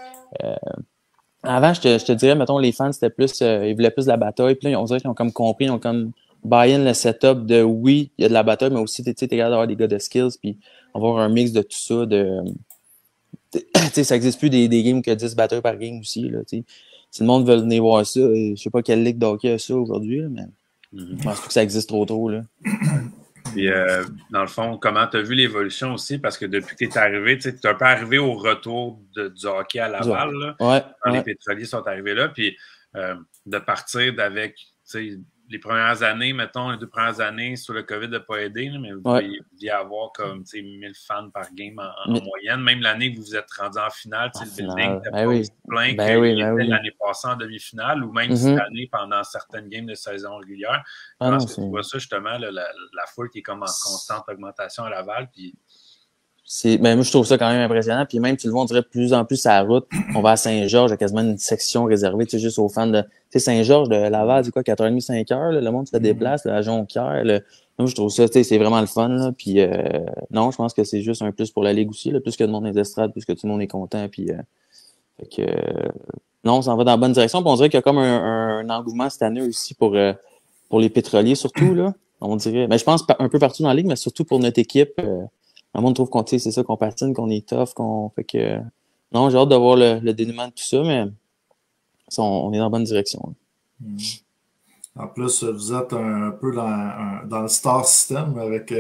Avant, je te dirais, mettons, les fans, c'était plus, ils voulaient plus de la bataille, puis là, on dirait qu'ils ont comme compris, ils ont comme buy-in le setup de oui, il y a de la bataille, mais aussi, tu sais, t'es capable d'avoir des gars de skills, puis avoir un mix de tout ça, tu sais, ça n'existe plus des games que 10 batteurs par game aussi, là, tu sais. Si le monde veut venir voir ça, je sais pas quelle ligue d'hockey a ça aujourd'hui, là, mais je pense pas que ça existe trop tôt, là. Puis, dans le fond, comment tu as vu l'évolution aussi? Parce que depuis que tu es arrivé, tu es un peu arrivé au retour du hockey à Laval. Là, quand les pétroliers sont arrivés là. Puis, de partir d'avec les premières années, mettons, les 2 premières années sur le COVID n'a pas aidé, mais vous deviez avoir comme 1000 fans par game en moyenne. Même l'année que vous vous êtes rendu en finale, le building n'était pas aussi plein que l'année passée en demi-finale, ou même cette année pendant certaines games de saison régulière. Comment est-ce que tu vois ça, justement, la foule qui est comme en constante augmentation à Laval? Puis... Ben, moi, je trouve ça quand même impressionnant. Puis même, tu le vois, on dirait de plus en plus sur la route. On va à Saint-Georges, il y a quasiment une section réservée, tu sais, juste aux fans de... Tu sais, Saint-Georges, de Laval, c'est quoi, 4h30, 5h, là, le monde se déplace, à Jonquière. Moi, je trouve ça, tu sais, c'est vraiment le fun, là. Puis non, je pense que c'est juste un plus pour la Ligue aussi, là. Plus que le monde des estrades, plus que tout le monde est content. Puis fait que... non, on s'en va dans la bonne direction. Puis on dirait qu'il y a comme un engouement cette année aussi pour les pétroliers, surtout, là. On dirait... Ben, je pense un peu partout dans la Ligue, mais surtout pour notre équipe... Le monde trouve c'est ça, qu'on patine, qu'on est tough, fait que... Non, j'ai hâte de voir le dénouement de tout ça, mais on est dans la bonne direction. En plus, vous êtes un peu dans le star system avec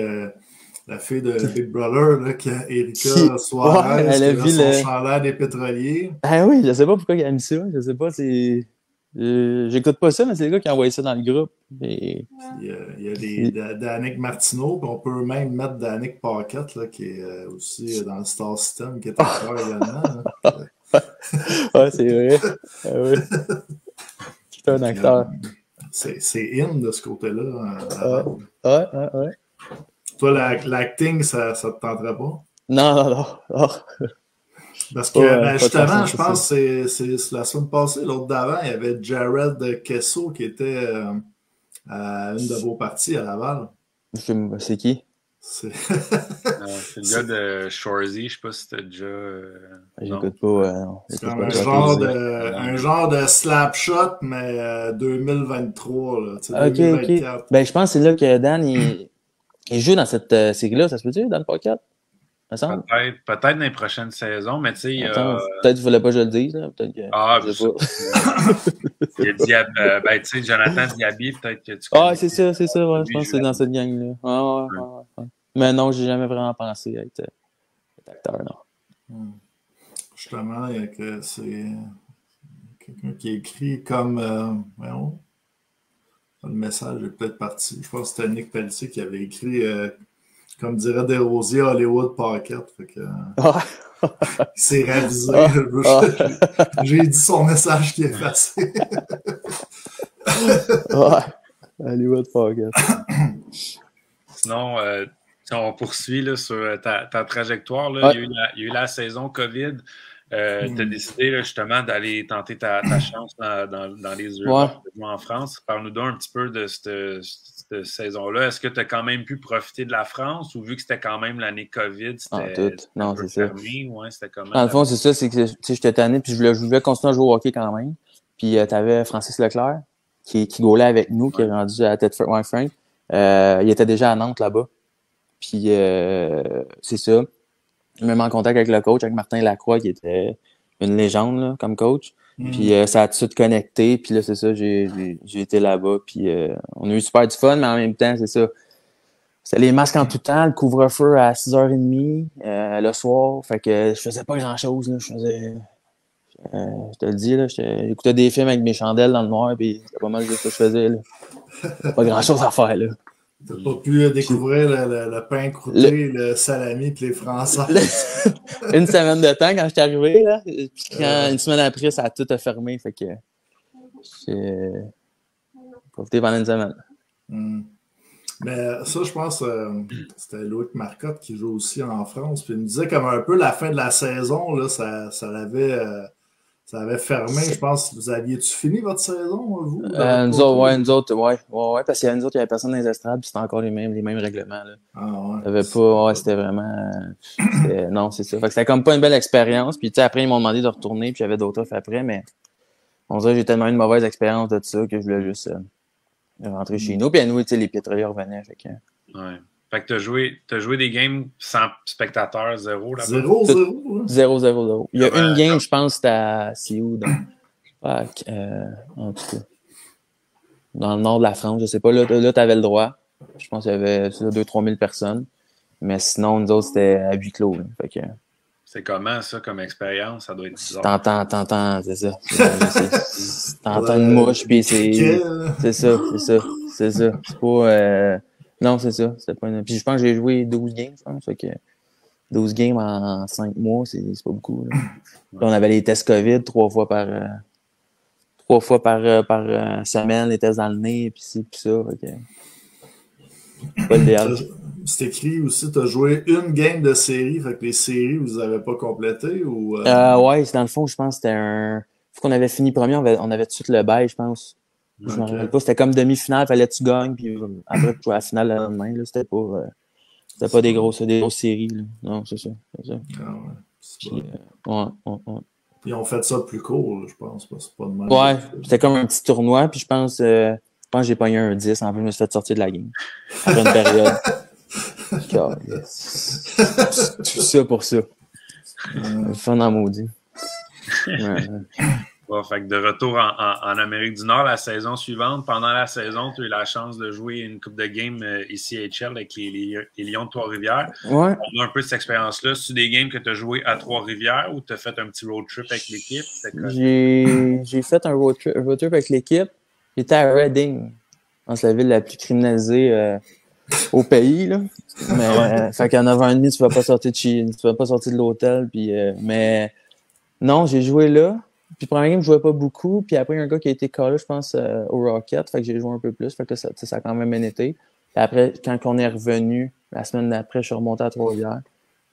la fille de Big Brother, là, Erika Suarez, qui a son chandail des pétroliers. Ah oui, je sais pas pourquoi il a mis ça. Je sais pas, c'est... j'écoute pas ça, mais c'est les gars qui ont envoyé ça dans le groupe. Et... il y a Danick Martineau, puis on peut même mettre Danick Paquette, là, qui est aussi dans le Star System, qui est acteur également. Ouais, c'est vrai. Oui. C'est un acteur. C'est in de ce côté-là. Ouais. Toi, l'acting, ça te tenterait pas? Non. Parce que justement, je pense que c'est la semaine passée, l'autre d'avant, il y avait Jared Kessel qui était à une de vos parties à Laval. C'est qui? C'est le gars de Shorzy, je sais pas si c'était déjà... J'écoute pas. C'est comme un genre de slap shot, mais 2023. Là, ok. Ben, je pense que c'est là que Dan, il joue dans cette série-là, ça se peut-tu, dans le pocket? Peut-être dans les prochaines saisons, mais tu sais... peut-être qu'il ne fallait pas que je le dise. Là. Peut-être que, je sais pas. Il y a tu sais, Jonathan Diaby, peut-être que tu connais. C'est ça, ouais, je pense que c'est dans cette gang-là. Ouais. Mais non, j'ai jamais vraiment pensé à être acteur, non. Justement, c'est quelqu'un qui écrit comme... le message est peut-être parti. Je pense que c'était Nick Pelletier qui avait écrit... comme dirait Desrosiers, Hollywood Pocket. Fait que, il s'est ravisé. J'ai dit son message qui est effacé. Hollywood Pocket. Sinon, on poursuit là, sur ta trajectoire. Là. Il y a eu la saison COVID. Tu as décidé là, justement d'aller tenter ta chance dans les Europes en France. Parle-nous donc un petit peu de cette saison-là. Est-ce que tu as quand même pu profiter de la France ou vu que c'était quand même l'année COVID, c'était non, c'est fermé? Ouais, c'était comment? Dans le fond, c'est ça, c'est que j'étais tanné puis je voulais continuer à jouer au hockey quand même. Puis tu avais Francis Leclerc qui gaulait avec nous, qui est rendu à Thetford Frank. Il était déjà à Nantes là-bas. Puis c'est ça. Je me mets en contact avec le coach, avec Martin Lacroix, qui était une légende là, comme coach. Puis ça a tout de suite connecté. Puis là, c'est ça, j'ai été là-bas. Puis on a eu super du fun, mais en même temps, c'est ça. C'était les masques en tout temps, le couvre-feu à 6h30 le soir. Fait que je faisais pas grand-chose. Là. Je te le dis, là, j'écoutais des films avec mes chandelles dans le noir, puis c'était pas mal de ce que je faisais. Là. Pas grand-chose à faire, là. T'as pas pu découvrir le pain croûté, le salami et les Françaises. Une semaine de temps quand je suis arrivé, là. Puis une semaine après, ça a tout fermé. Fait que j'ai profité pendant une semaine. Mais ça, je pense, c'était Loïc Marcotte qui joue aussi en France. Puis il me disait comme un peu la fin de la saison, là, ça avait fermé. Je pense, vous aviez-tu fini votre saison, vous? Nous autres, ouais, parce qu'il y avait nous autres, il n'y avait personne dans les estrades, puis c'était encore les mêmes règlements, là. C'était vraiment... non, c'est ça. Fait que c'était comme pas une belle expérience. Puis, tu sais, après, ils m'ont demandé de retourner, puis j'avais d'autres offres après, mais on dirait que j'ai tellement eu une mauvaise expérience de ça que je voulais juste rentrer chez nous. Puis à nous, tu sais, les pétroliers revenaient, fait que... Ouais. Fait que t'as joué des games sans spectateurs, 0 là-bas? 0-0. 0-0-0. Il y a une game, je pense, c'était à Sioux, en tout cas. Dans le nord de la France, je sais pas. Là t'avais le droit. Je pense qu'il y avait 2-3 000 personnes. Mais sinon, nous autres, c'était à huis clos. Là. Fait que... C'est comment, ça, comme expérience? Ça doit être bizarre. T'entends, c'est ça. T'entends une mouche, puis c'est ça. C'est pas... Non, c'est ça. C'était pas une... Puis je pense que j'ai joué 12 games, je pense. Fait que 12 games en 5 mois, c'est pas beaucoup. Là. Là, on avait les tests COVID 3 fois par semaine, les tests dans le nez, puis ci, puis ça. Fait que... Pas l'idéal. C'est écrit aussi, tu as joué une game de série, fait que les séries, vous les avez pas complétées ou... Ouais, dans le fond, je pense que c'était un... Faut qu'on avait fini premier, on avait tout de suite le bail, je pense. Je me rappelle pas, c'était comme demi-finale, fallait que tu gagnes, puis après tu jouais à la finale le lendemain, là, c'était pas des grosses séries, là. Non, c'est ça. Ah ouais. Puis, Ils ont fait ça plus court, là, je pense, c'est pas de mal. Ouais, c'était comme un petit tournoi, puis je pense que j'ai pogné un 10, en plus je me suis fait sortir de la game. Après une période. Tout ça pour ça. Fun en maudit. Bon, fait que de retour en Amérique du Nord la saison suivante, pendant la saison, tu as eu la chance de jouer une coupe de games ici à HL avec les Lions de Trois-Rivières. Ouais. On a un peu cette expérience-là. C'est des games que tu as joué à Trois-Rivières ou tu as fait un petit road trip avec l'équipe? J'ai fait un road trip avec l'équipe. J'étais à Reading. Je pense la ville la plus criminalisée au pays, là. Mais fait qu'à 9h30, tu vas pas sortir de l'hôtel. Puis, mais non, j'ai joué là. Puis première game, je jouais pas beaucoup. Puis après, il y a un gars qui a été callé, je pense, au Rocket. Fait que j'ai joué un peu plus. Fait que ça a quand même bien été. Puis après, quand on est revenu, la semaine d'après, je suis remonté à Trois-Rivières.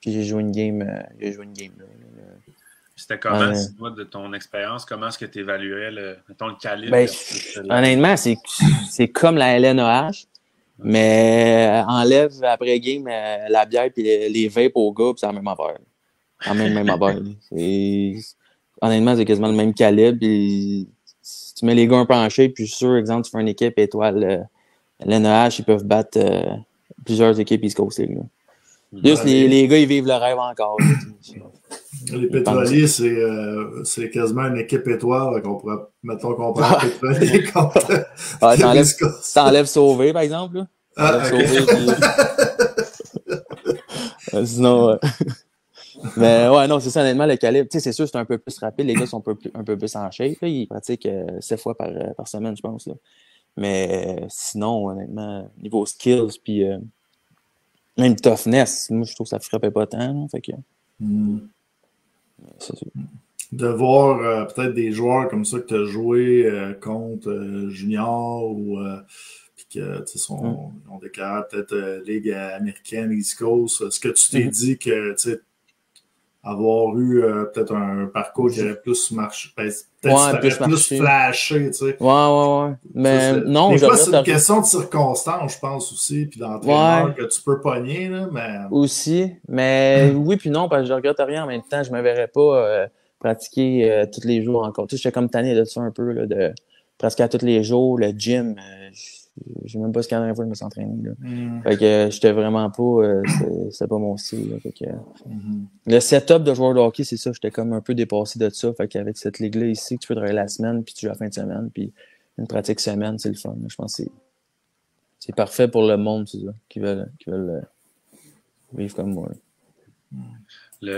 Puis j'ai joué une game là. C'était comment, toi, de ton expérience? Comment est-ce que tu évaluais le calibre? Ben, honnêtement, c'est comme la LNAH. Mais enlève après game la bière puis les vapes au gars, puis c'est la même affaire. La même affaire. Honnêtement, c'est quasiment le même calibre. Puis, si tu mets les gars un peu en shape, puis je suis sûr, exemple, tu fais une équipe étoile l'NEH, ils peuvent battre plusieurs équipes East Coast League. Juste les gars, ils vivent le rêve encore. Les pétroliers, c'est quasiment une équipe étoile qu'on pourrait, mettons, comparer pétrolier contre t'enlèves Sauvé, par exemple. Là. Sauvé, sinon... Mais ouais, non, c'est ça, honnêtement, le calibre. Tu sais, c'est sûr, c'est un peu plus rapide. Les gars sont un peu plus en shape. Là. Ils pratiquent 7 fois par semaine, je pense. Là. Mais sinon, honnêtement, niveau skills, puis même toughness, moi, je trouve que ça frappait pas tant. Là, fait que, c'est sûr. De voir peut-être des joueurs comme ça que tu as joué contre Junior ou puis que ont des carrières peut-être Ligue américaine, East Coast. Est-ce que tu t'es dit que tu sais avoir eu peut-être un parcours qui aurait plus marché, peut-être plus flashé, tu sais. Ouais. Mais non, des fois, c'est une question de circonstance, je pense aussi, puis d'entraîneur que tu peux pogner, là, mais... Aussi, mais oui puis non, parce que je regrette rien en même temps, je me verrais pas pratiquer tous les jours encore. Tu sais, j'étais comme tanné de ça un peu, là, de pratiquer à tous les jours, le gym, j'ai même pas ce dernière fois que je me suis entraîné. Là. Fait que j'étais vraiment pas. C'était pas mon style. Là. Fait que, le setup de joueur de hockey, c'est ça. J'étais comme un peu dépassé de ça. Fait qu'avec cette ligue-là ici, que tu peux travailler la semaine, puis tu joues la fin de semaine, puis une pratique semaine, c'est le fun. Là. Je pense que c'est parfait pour le monde, c'est ça, qui veulent vivre comme moi.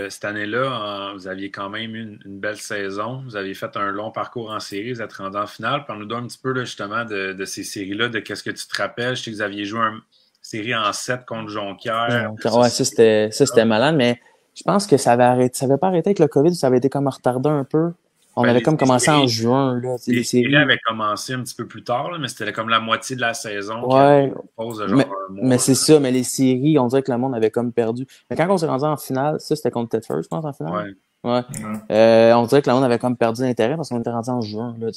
Cette année-là, vous aviez quand même eu une belle saison. Vous aviez fait un long parcours en série. Vous êtes rendu en finale. Parle-nous un petit peu là, justement de ces séries-là, de qu'est-ce que tu te rappelles. Je sais que vous aviez joué une série en 7 contre Jonquière. Ouais, ça c'était malade, mais je pense que ça avait pas arrêté avec le COVID, ça avait été comme retardé un peu. On avait comme commencé en juin. Là, les séries avaient commencé un petit peu plus tard, là, mais c'était comme la moitié de la saison. Ouais, pause de genre un mois, mais c'est ça, mais les séries, on dirait que le monde avait comme perdu. Mais quand on s'est rendu en finale, ça c'était contre Tedford, je pense, en finale. Ouais. On dirait que le monde avait comme perdu l'intérêt parce qu'on était rendu en juin. Là,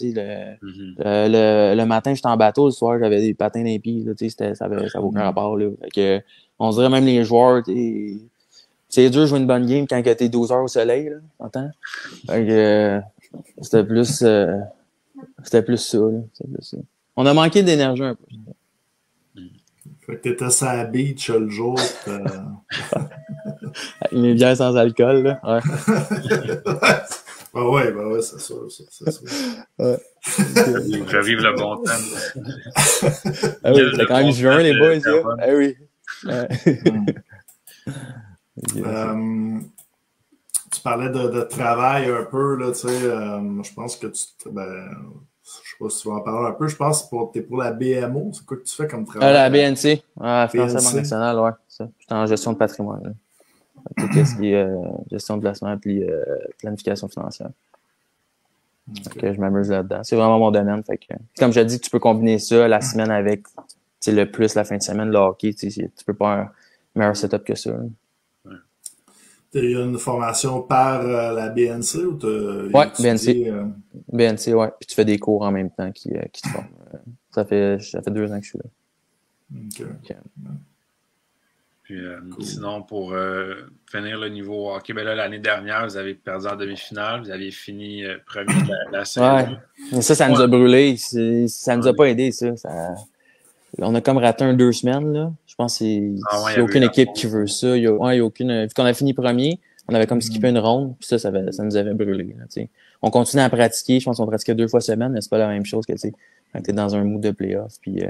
le matin, j'étais en bateau, le soir, j'avais des patins dans les pieds. Là, ça avait aucun rapport. Là. Fait que, on dirait même les joueurs, c'est dur de jouer une bonne game quand t'es 12 heures au soleil, là, t'entends? Fait que, c'était plus ça, là. C'était plus ça. On a manqué d'énergie un peu. Fait que t'étais sur la beach le jour. Avec mes bières sans alcool, là. Ouais. ouais, c'est sûr. Ouais. Revive le bon temps. Ah oui, c'était quand même juin, les boys, là. Ah oui. Ouais. Tu parlais de travail un peu, là, tu sais, je pense que je sais pas si tu vas en parler un peu, je pense que t'es pour la BMO, c'est quoi que tu fais comme travail? La BNC, Français Banque Nationale, ouais, ça. J'étais en gestion de patrimoine, là. Tout ce qui est gestion de placement puis planification financière. Okay. Donc, je m'amuse là-dedans. C'est vraiment mon domaine, fait que, comme je dis, tu peux combiner ça la semaine avec, le plus la fin de semaine, le hockey, tu peux pas un meilleur setup que ça, là. Tu as eu une formation par la BNC ou tu ouais, BNC, ouais. Puis tu fais des cours en même temps qui te forment. Ça fait 2 ans que je suis là. OK. Puis sinon, pour finir le niveau hockey, ben là, l'année dernière, vous avez perdu en demi-finale. Vous aviez fini premier de la saison. Ouais. Mais ça nous a brûlé. Ça nous a pas aidé, ça. On a comme raté 2 semaines, là. Je pense qu'il n'y a aucune équipe qui veut ça. Il y a aucune. Vu qu'on a fini premier, on avait comme skippé une ronde, puis ça nous avait brûlé. Là, on continuait à pratiquer. Je pense qu'on pratiquait 2 fois semaine, mais c'est pas la même chose que quand t'es dans un mood de playoff. Puis,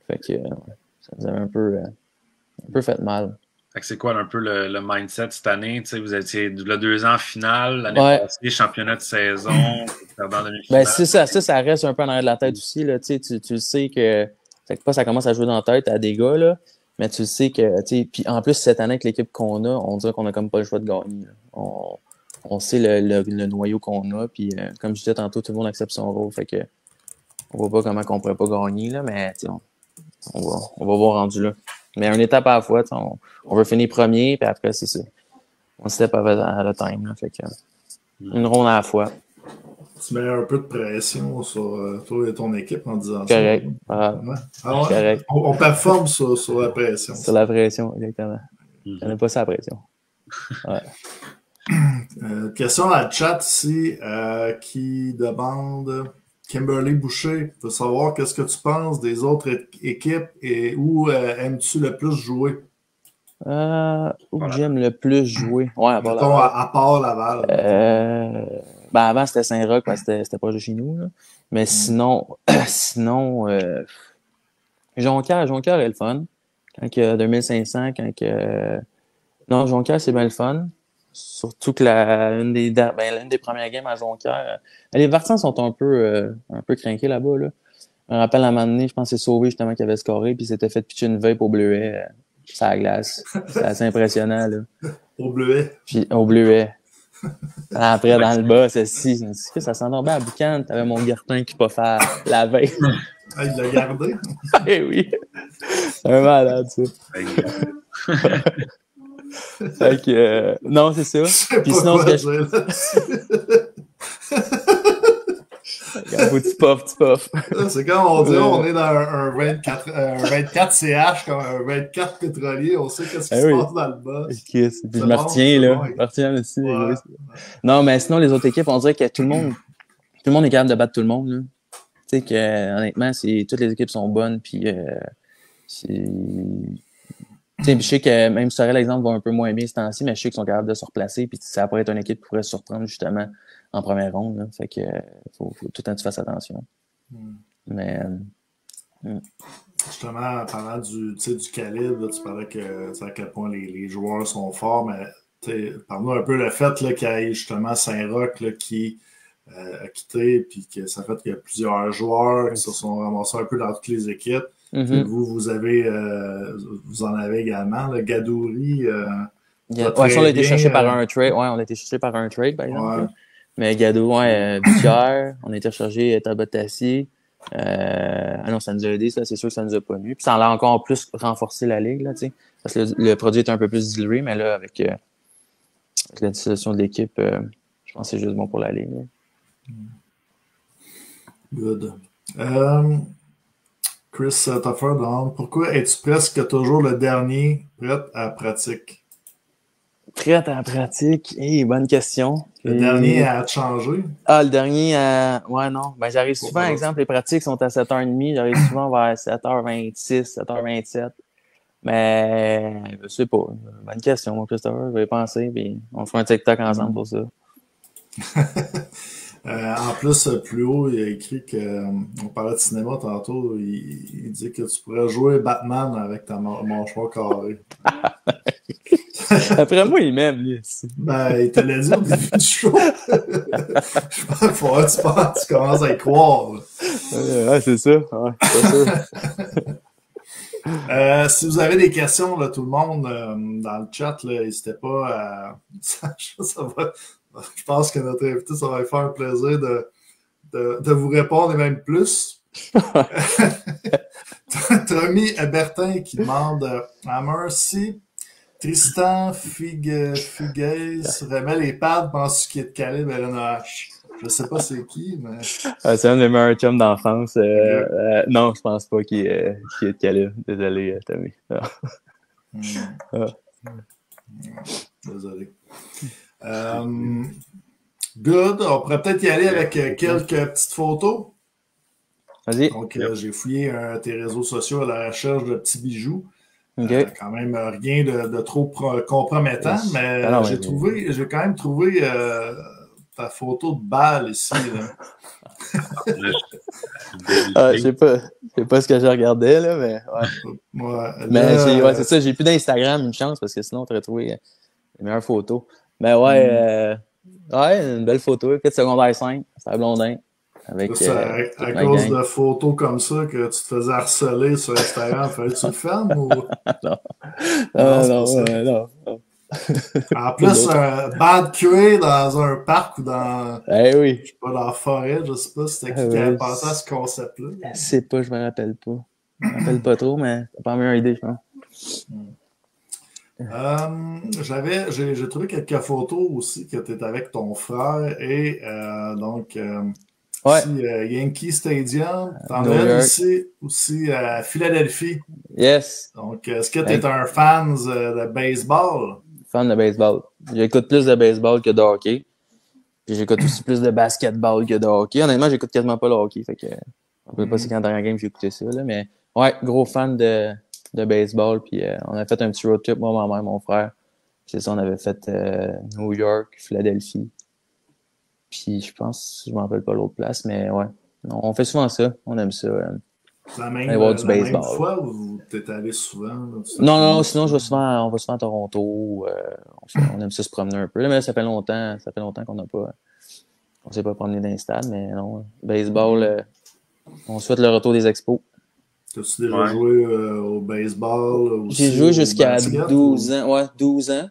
fait que ça nous avait un peu fait mal. Fait que c'est quoi un peu le mindset cette année? T'sais, vous étiez 2 ans en finale, l'année passée, championnat de saison, perdant demi-finale. Ben, c'est ça. Ça reste un peu en arrière de la tête aussi. Là, tu sais que ça commence à jouer dans la tête à des gars, là, mais tu sais que, puis en plus, cette année, avec l'équipe qu'on a, on dirait qu'on a comme pas le choix de gagner. Là. On sait le noyau qu'on a, puis comme je disais tantôt, tout le monde accepte son rôle, fait que on voit pas comment qu'on pourrait pas gagner, là, mais on va voir rendu là. Mais une étape à la fois, on veut finir premier, puis après, c'est ça. On step à la time, là, fait que une ronde à la fois. Tu mets un peu de pression sur toi et ton équipe en disant correct. ça. Ouais? Correct. On performe sur la pression. Sur la pression, exactement. On n'a pas ça, la pression. Ouais. Question dans le chat ici qui demande... Kimberly Boucher, veut savoir qu'est-ce que tu penses des autres équipes et où aimes-tu le plus jouer? Où j'aime le plus jouer? Ouais, à part Laval. Avant, c'était Saint-Roch parce que c'était proche de chez nous. Là. Mais sinon, Jonquière est le fun. Quand il y a 2500, non, Jonquière, c'est bien le fun. Surtout que l'une des premières games à Jonquière. Les Vartans sont un peu crinqués là-bas. Là. Je me rappelle à un moment donné, je pense que c'est Sauvé justement qui avait scoré, puis il s'était fait pitcher une vape au bleuet sur la glace. C'est assez impressionnant. Là. Au bleuet? Puis au bleuet. Après, dans le bas, ça sent bien à boucan. T'avais mon Gartin qui pas faire la vape. Ah, il l'a gardé? Eh oui. C'est un malade, ça. Fait que, non, c'est ça. Puis sinon, faut tu puff. C'est comme on dit, on est dans un 24 CH, comme un 24 pétrolier, on sait qu'est-ce qui se passe dans le bas. Puis je me retiens, là. Je me retiens aussi. Ouais. Non, mais sinon, les autres équipes, on dirait que tout le monde est capable de battre tout le monde, là. Tu sais que honnêtement, toutes les équipes sont bonnes, puis je sais que même Sorel, exemple, va un peu moins bien ce temps-ci, mais je sais qu'ils sont capables de se replacer, puis ça pourrait être une équipe qui pourrait se surprendre justement en première ronde. Là. Fait que faut tout le temps que tu fasses attention. Mais justement, parlant du calibre, là, tu parlais que à quel point les joueurs sont forts, mais parle-nous un peu le fait qu'il y ait justement Saint-Roch là, qui a quitté, puis que ça fait qu'il y a plusieurs joueurs qui se sont ramassés un peu dans toutes les équipes. Vous en avez également, le Gadouri. ça, on a été cherché par un trade. Ouais, on a été cherché par un trade, par exemple. Ouais. Mais Gadouri, Butière, on a été cherché Tabatassi. Non, ça nous a aidé, ça, c'est sûr que ça nous a pas nu. Puis ça a encore plus renforcé la ligue, là, tu sais. Parce que le produit est un peu plus dilué, mais là, avec la dissolution de l'équipe, je pense que c'est juste bon pour la ligue. Là. Good. Chris Toffer demande pourquoi es-tu presque toujours le dernier prêt à la pratique? Prêt à la pratique? Bonne question. Le dernier à te changer? Ah, le dernier à. Ouais, non. Ben, j'arrive souvent, par exemple, les pratiques sont à 7h30, j'arrive souvent vers 7h26, 7h27. Mais je sais pas. Bonne question, mon Christopher. Je vais y penser, puis on fera un TikTok ensemble pour ça. En plus, plus haut, il a écrit on parlait de cinéma tantôt, il dit que tu pourrais jouer Batman avec ta mâchoire carrée. Après moi, il m'aime, lui. Ben, il te l'a dit au début du show. Je pense qu'il faudrait que tu commences à y croire. Ouais, c'est ça. Ouais, c'est sûr. Si vous avez des questions, là, tout le monde, dans le chat, n'hésitez pas à... Je pense que notre invité, ça va lui faire un plaisir de vous répondre et même plus. Tommy Bertin qui demande à merci. Tristan Figues remet les pads, penses-tu qu'il est de calibre LNH? Je sais pas c'est qui, mais... c'est un de mes meilleurs chums d'enfance. Non, je pense pas qu'il est de calibre. Désolé, Tommy. Désolé. Good. On pourrait peut-être y aller avec quelques petites photos. Vas-y. Donc, j'ai fouillé tes réseaux sociaux à la recherche de petits bijoux. Okay. Quand même rien de trop compromettant, mais j'ai quand même trouvé ta photo de balle ici. Je sais pas ce que je regardais, là, mais ouais. Mais c'est ça, j'ai plus d'Instagram, une chance, parce que sinon, on aurait trouvé les meilleures photos. Mais une belle photo, peut-être secondaire 5, c'est à Blondin. Avec, à cause de photos comme ça que tu te faisais harceler sur Instagram, fallait que tu le fermes ou... Non. En plus, bad cuir dans un parc ou dans... oui. Je sais pas, dans la forêt, je sais pas si c'était qui avait pensé à ce concept-là. Je sais pas, je me rappelle pas. Je me rappelle pas trop, mais t'as pas la meilleure idée, je pense. J'ai trouvé quelques photos aussi que tu étais avec ton frère et Yankee Stadium. T'en as ici aussi à Philadelphie. Yes. Donc, est-ce que tu es un fan de baseball? Fan de baseball. J'écoute plus de baseball que de hockey. Puis j'écoute aussi plus de basketball que de hockey. Honnêtement, j'écoute quasiment pas le hockey. Fait que on peut pas c'est quand dans la game j'ai écouté ça. Là, mais ouais, gros fan de baseball. Puis on a fait un petit road trip, moi, ma mère, mon frère. C'est ça, on avait fait New York, Philadelphie. Puis je pense, je m'en rappelle pas l'autre place, mais ouais. On fait souvent ça. On aime ça. La même fois ou t'es allé souvent? Là, non, sinon on va souvent à Toronto. On aime ça se promener un peu. Là, mais là, ça fait longtemps on s'est pas promené dans les stades, mais non. Baseball, on souhaite le retour des expos. T'as-tu déjà joué au baseball? Aussi, j'ai joué jusqu'à 12 ans. Ouais, 12 ans.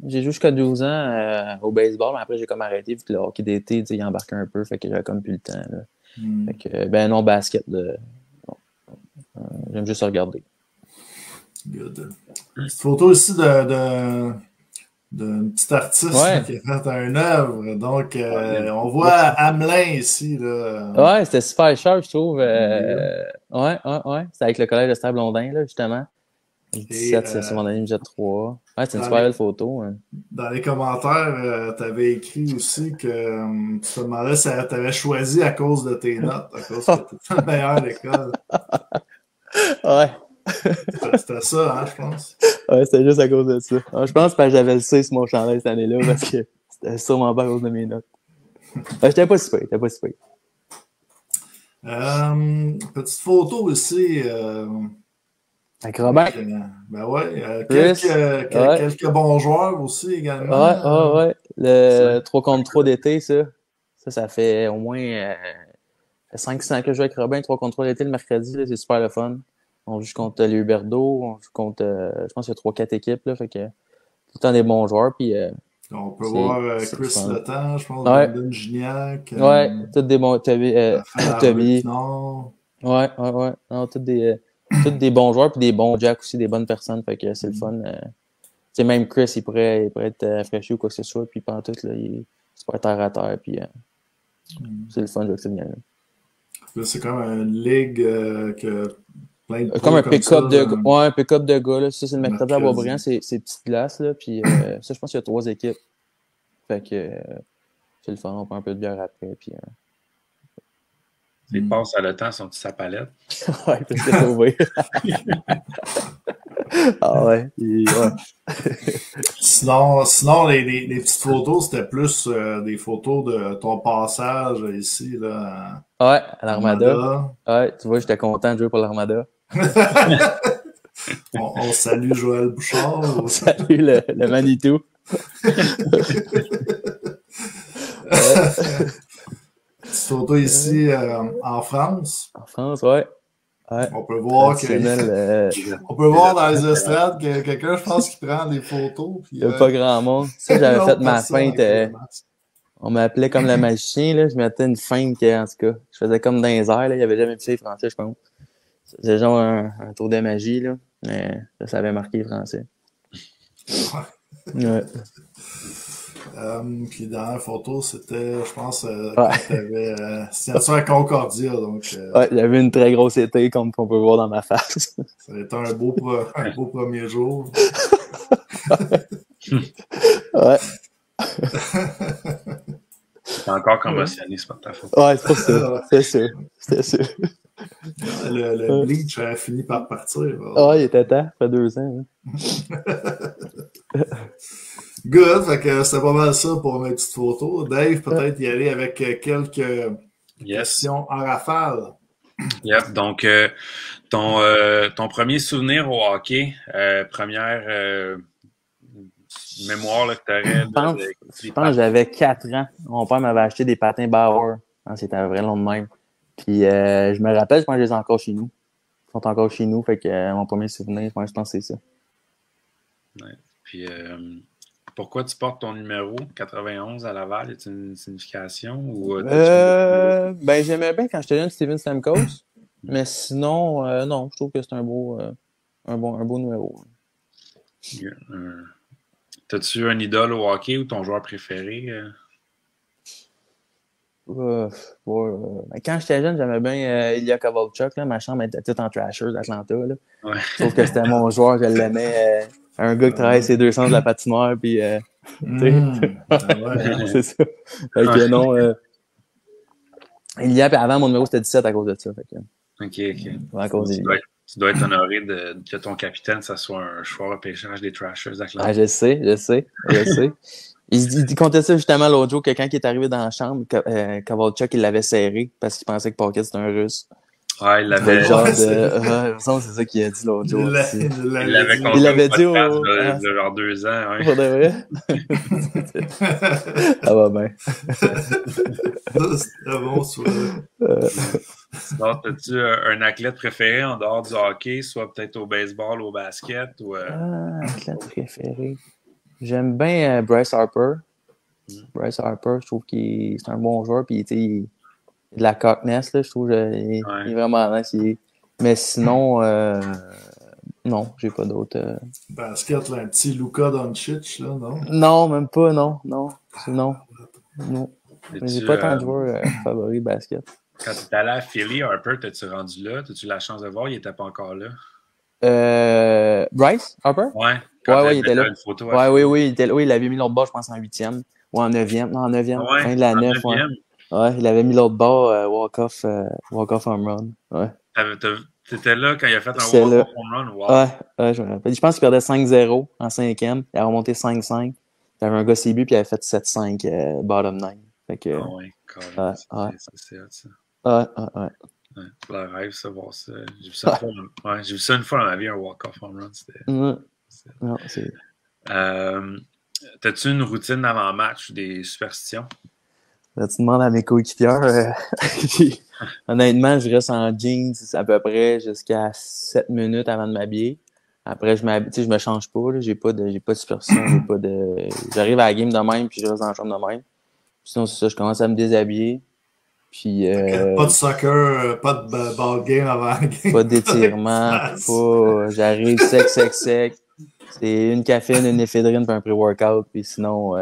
J'ai joué jusqu'à 12 ans au baseball, mais après j'ai comme arrêté vu que le hockey d'été, il embarquait un peu, fait que j'avais comme plus le temps. Là. Fait que, non, basket, j'aime juste regarder. Good. Cette photo ici d'une petite artiste qui a fait une œuvre. Donc, on voit Hamelin ici. Là. Ouais, c'était super sharp, je trouve. Ouais. C'était avec le collège de Stade Blondin, là, justement. 17, c'est mon année, j'ai 3. Ouais, c'est une super belle photo. Hein. Dans les commentaires, tu avais écrit aussi que tu te demandais si tu avais choisi à cause de tes notes, à cause que tu étais le meilleur à l'école. Ouais. C'était ça, hein, je pense. Ouais, c'était juste à cause de ça. Je pense que j'avais le C sur mon chandail cette année-là parce que c'était sûrement pas à cause de mes notes. J'étais pas si pire, Petite photo aussi. Avec Robin. Ben ouais. Chris, Quelques bons joueurs aussi également. Ouais. Le 3 contre 3 d'été, ça. Ça fait au moins 5-6 ans que je joue avec Robin. 3 contre 3 d'été le mercredi, là, c'est super le fun. On joue contre les Huberdeau, on joue contre, je pense qu'il y a 3-4 équipes, là, fait que tout le temps des bons joueurs, puis on peut voir Chris Letang, je pense, ouais. Brandon Gignac. Ouais, tous des bons, Toby. Ouais. Non, tous des bons joueurs, puis des bons Jack aussi, des bonnes personnes, fait que c'est le fun. Tu sais, même Chris, il pourrait être rafraîchi ou quoi que ce soit, puis pendant tout, là, il se pourrait terre à terre, puis c'est le fun de jouer avec cette gang-là. Là, c'est comme une ligue que plein de comme un pick-up un pick-up de gars, là. Ça, c'est le mercredi à Boisbriand, c'est petites glaces, là, puis ça, je pense qu'il y a 3 équipes. Fait que c'est le fun, on prend un peu de bière après, puis... Les passes à le temps sont-ils sa palette? Ouais, parce que c'est ouvert. Ah ouais. Sinon les petites photos, c'était plus des photos de ton passage ici, là. Ouais, à l'Armada. Ouais, tu vois, j'étais content de jouer pour l'Armada. on salue Joël Bouchard. On salue le Manitou. Petite photo ici en France. En France, ouais. On peut voir on peut voir dans les estrades que quelqu'un, je pense, qui prend des photos. Puis, il n'y a pas grand monde. Ça, j'avais fait ma feinte. On m'appelait comme le magicien, là. Je mettais une feinte en tout cas. Je faisais comme dans les airs, là. Il n'y avait jamais pisé français, je pense. C'était genre un tour de magie, là. Mais ça avait marqué français. Ouais. Puis dans la photo, c'était, je pense, quand t'avais signature à Concordia. Donc, ouais, j'avais une très grosse été, comme on peut voir dans ma face. Ça a été un beau premier jour. Ouais. T'es encore commotionné, c'est pas de ta faute. Ouais, c'est pour ça. C'est sûr. Le bleach a fini par partir. Ah, il était temps, ça fait 2 ans. Good, fait que c'était pas mal ça pour mes petites photos. Dave, peut-être y aller avec quelques questions en rafale. Yep, donc ton premier souvenir au hockey, première mémoire là, que tu aurais. Je pense que j'avais 4 ans. Mon père m'avait acheté des patins Bauer. C'était un vrai long de même. Puis je me rappelle, je pense que je les ai encore chez nous. Ils sont encore chez nous, fait que mon premier souvenir, je pense que c'est ça. Ouais. Puis pourquoi tu portes ton numéro 91 à Laval? Y a-t-il une signification? Ou, ben j'aimais bien quand j'étais jeune Steven Stamkos. Mais sinon, non, je trouve que c'est un beau numéro. T'as-tu un idole au hockey ou ton joueur préféré? Quand j'étais jeune, j'aimais bien Ilya Kovalchuk. Là. Ma chambre était toute en Trashers d'Atlanta. Là. Ouais. Sauf que c'était mon joueur, je l'aimais. Un gars qui travaille ses 2 sens de la patinoire. Puis, c'est ça. Fait que non. Ilya, puis avant, mon numéro c'était 17 à cause de ça. Fait que, OK. À cause tu dois être honoré que ton capitaine, ça soit un choix repêchage des Trashers d'Atlanta. Ah, je sais. Il comptait ça justement l'autre jour que quand il est arrivé dans la chambre, Kovalchuk, il l'avait serré parce qu'il pensait que Pocket c'était un Russe. Ouais, il l'avait. C'est ça qu'il a dit l'autre jour. Il l'avait dit il y a genre 2 ans. Ouais. Pour de vrai? Ça va bien. C'était bon, ça. Sinon, as-tu un athlète préféré en dehors du hockey, soit peut-être au baseball ou au basket? Ou, athlète préféré. J'aime bien Bryce Harper. Bryce Harper, je trouve qu'il c'est un bon joueur. Puis, il de la cockness, là, je trouve il est vraiment nice. Mais sinon, non, j'ai pas d'autres. Basket, là, un petit Luka Doncic, là, non? Non, même pas, non. J'ai pas tant de joueurs favoris basket. Quand tu es allé à Philly, Harper, t'as-tu rendu là? T'as-tu la chance de voir? Il était pas encore là? Bryce Harper? Ouais. Ouais, il était là. Une photo, Oui, il était là. Oui, il avait mis l'autre bord, je pense, en 8e. Ou en 9e. Non, en 9e. Ouais, Fin de la 9, ouais. Ouais, il avait mis l'autre bord, walk-off home run. Ouais. T'étais là quand il a fait un J'étais walk-off là. home run? Wow. Ouais, je me rappelle. Je pense qu'il perdait 5-0 en 5e. Il a remonté 5-5. Il avait un gars CB, puis il avait fait 7-5 bottom 9. Fait que, Ah ouais, carrément. C'est hot, ça. Ouais. Ouais, c'est le rêve, ça, voir ça. J'ai vu ça, j'ai vu ça une fois dans ma vie, un walk-off home run. Non, c'est... T'as-tu une routine d'avant-match ou des superstitions? Là, tu demandes à mes coéquipiers. Honnêtement, je reste en jeans à peu près jusqu'à 7 minutes avant de m'habiller. Après, je me change pas. Là. J'ai pas de superstition. J'arrive à la game de même, puis je reste dans la chambre de même. Sinon, c'est ça, je commence à me déshabiller. Puis, pas de soccer, pas de ball game avant la game. Pas d'étirement, j'arrive sec. C'est une caféine, une éphédrine, puis un pré-workout, puis sinon,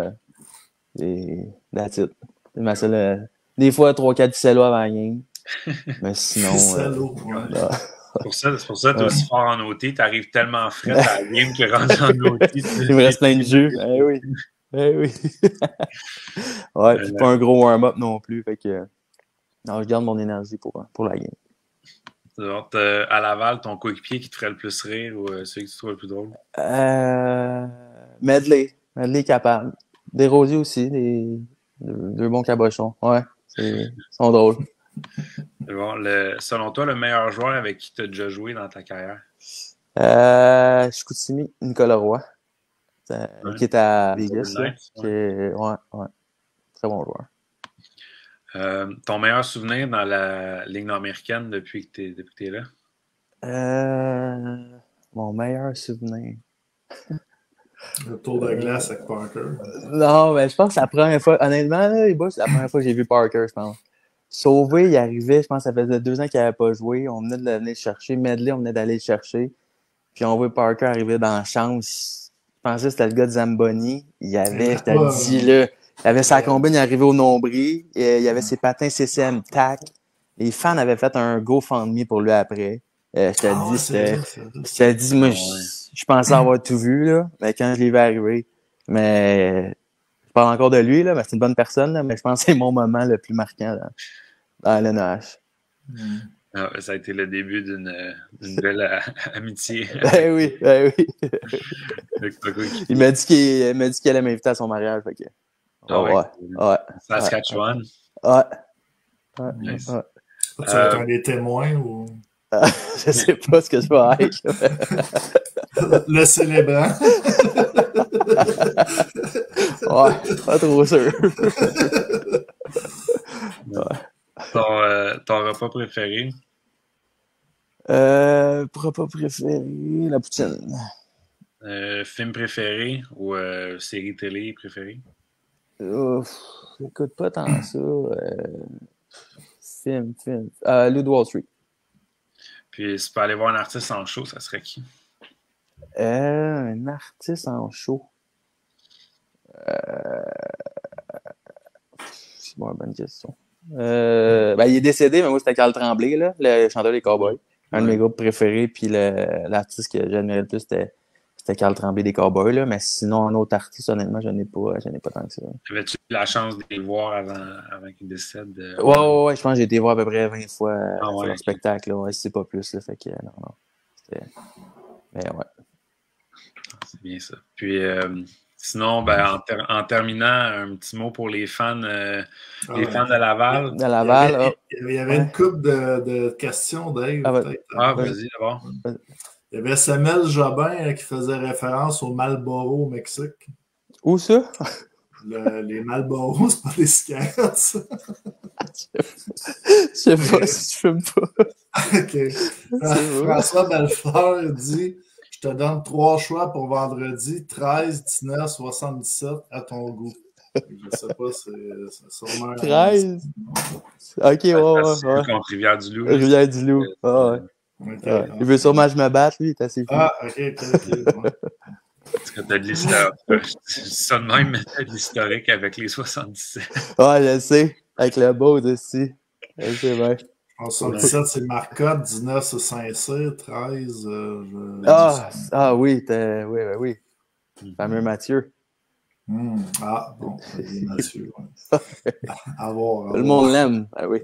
that's it. C'est ma seule, des fois, 3-4 cello avant la game. Mais sinon. Cello, ouais. C'est pour ça que t'es aussi fort en OT. T'arrives tellement frais à la game que rendu en OT. Il me reste plein de jus. Oui. Ouais, puis pas un gros warm-up non plus. Fait que. Non, je garde mon énergie pour la game. Donc, à Laval, ton coéquipier qui te ferait le plus rire ou celui que tu trouves le plus drôle? Medley. Medley est capable. Desrosiers aussi, deux bons cabochons. Ouais, ils sont drôles. C'est bon. Selon toi, le meilleur joueur avec qui tu as déjà joué dans ta carrière? Chicoutimi, Nicolas Roy. Qui est à Vegas. Ouais. Très bon joueur. Ton meilleur souvenir dans la Ligue nord-américaine depuis que tu es là? Mon meilleur souvenir. Le tour de glace avec Parker. Non, mais je pense que c'est la première fois. Honnêtement, là, les boys, c'est la première fois que j'ai vu Parker, je pense. Sauvé, il arrivait, je pense que ça faisait 2 ans qu'il n'avait pas joué. On venait d'aller le chercher. Medley, on venait d'aller le chercher. Puis on voit Parker arriver dans la chambre. Je pensais que c'était le gars de Zamboni. Il avait, je te dis, là. Il avait sa combine, il arrivait au nombril. Il avait ses patins CCM TAC. Les fans avaient fait un GoFundMe pour lui après. Je te dis, moi, je pensais avoir tout vu, là, mais quand je l'ai vu arriver. Mais je parle encore de lui, là, mais c'est une bonne personne, là, mais je pense que c'est mon moment le plus marquant là, dans l'NEH. Ça a été le début d'une belle amitié. Ben oui. Il m'a dit qu'il allait m'inviter à son mariage. Fait que... Ouais. Saskatchewan. Ouais. Nice. Tu vas être un des témoins ou... Je sais pas ce que je vais être. Le célébrant. Ouais, pas trop sûr. Ton repas préféré? Repas préféré, la poutine. Film préféré ou série télé préférée? J'écoute pas tant ça. Film. Loup de Wall Street. Puis, si tu peux aller voir un artiste en show, ça serait qui? Un artiste en show. C'est une bonne question. Il est décédé, mais moi, c'était Carl Tremblay, là, le chanteur des Cowboys. Un de mes groupes préférés, puis l'artiste que j'admirais le plus, c'était Carl Tremblay des Cowboys, là. Mais sinon, un autre artiste, honnêtement, je n'ai pas tant que ça. Avais-tu eu la chance de les voir avant qu'ils décèdent? Ouais, je pense que j'ai été voir à peu près 20 fois sur leur okay. spectacle, là. Ouais, si c'est pas plus, là. Fait que, non. Mais ouais. C'est bien ça. Puis, sinon, en terminant, un petit mot pour les fans, fans de Laval. De Laval, il y avait une couple de questions, Dave. Vas-y, d'abord. Il y avait Samuel Jobin qui faisait référence au Marlboro au Mexique. Où ça? Les Marlboro, c'est pas des cigarettes, ça? Je sais pas si je fume pas. OK. François Belfort dit... Je te donne 3 choix pour vendredi, 13, 19, 77 à ton goût. Je sais pas, c'est sûrement... 13? Ok, ouais. Contre Rivière-du-Loup. Rivière-du-Loup, Okay. Il veut sûrement que je me batte, lui, il est assez fou. OK. Parce que t'as de l'historique. Je dis ça de même, mais t'as de l'historique avec les 77. Ouais, je sais. Avec le beau aussi. Je sais bien. Je En 77, c'est Marcotte, 19, c'est Saint-Cyr, 13. Oui, oui. Le fameux Mathieu. Ah, bon, Mathieu. Ouais. À voir. Tout le monde l'aime. Ah oui.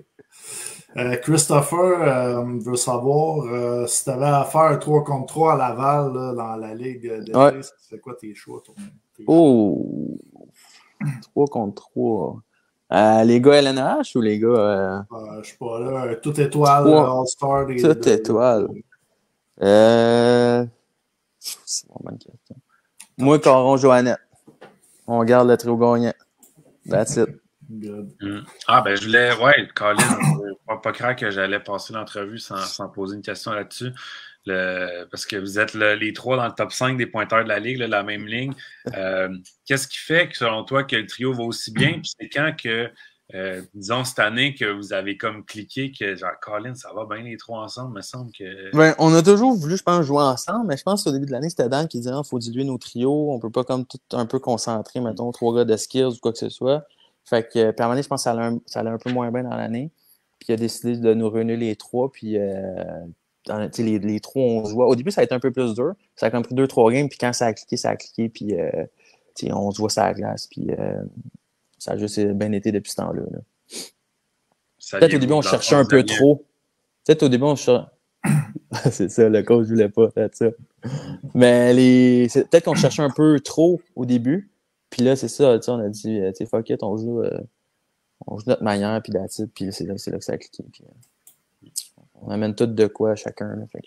Christopher veut savoir si tu avais à faire un 3 contre 3 à Laval là, dans la Ligue d'été, ça fait quoi tes choix? Oh! 3 contre 3. Les gars LNH ou les gars. Je sais pas, là, tout étoile, All-Star. Tout étoile. C'est vraiment une question. Moi, Caron, Joannette. On garde le trio gagnant. That's it. Good. Ah, ben, je voulais. Ouais, Colin, pas croire que j'allais passer l'entrevue sans poser une question là-dessus. Parce que vous êtes les trois dans le top 5 des pointeurs de la Ligue, la même ligne. Qu'est-ce qui fait, que, selon toi, que le trio va aussi bien? Puis c'est quand que, disons, cette année, que vous avez comme cliqué que, genre, Colin, ça va bien les trois ensemble, me semble que. Ben, on a toujours voulu, je pense, jouer ensemble, mais je pense qu'au début de l'année, c'était Dan qui disait il faut diluer nos trios, on peut pas comme tout un peu concentrer, mettons, 3 gars de skills ou quoi que ce soit. Fait que, puis à un moment donné, je pense que ça allait un peu moins bien dans l'année. Puis il a décidé de nous réunir les trois, puis les trois, on se voit. Au début, ça a été un peu plus dur. Ça a comme pris 2-3 games, puis quand ça a cliqué, puis on se voit ça à la glace, puis ça a juste bien été depuis ce temps-là. Là. Peut-être au début, on cherchait un peu trop. Peut-être au début, on cherchait... C'est ça, le coach voulait pas faire ça. Mais peut-être qu'on cherchait un peu trop au début. Puis là, c'est ça, on a dit, fuck it, on joue notre manière, puis that's it, puis c'est là que ça a cliqué. Puis, on amène tout de quoi chacun. Là, fait.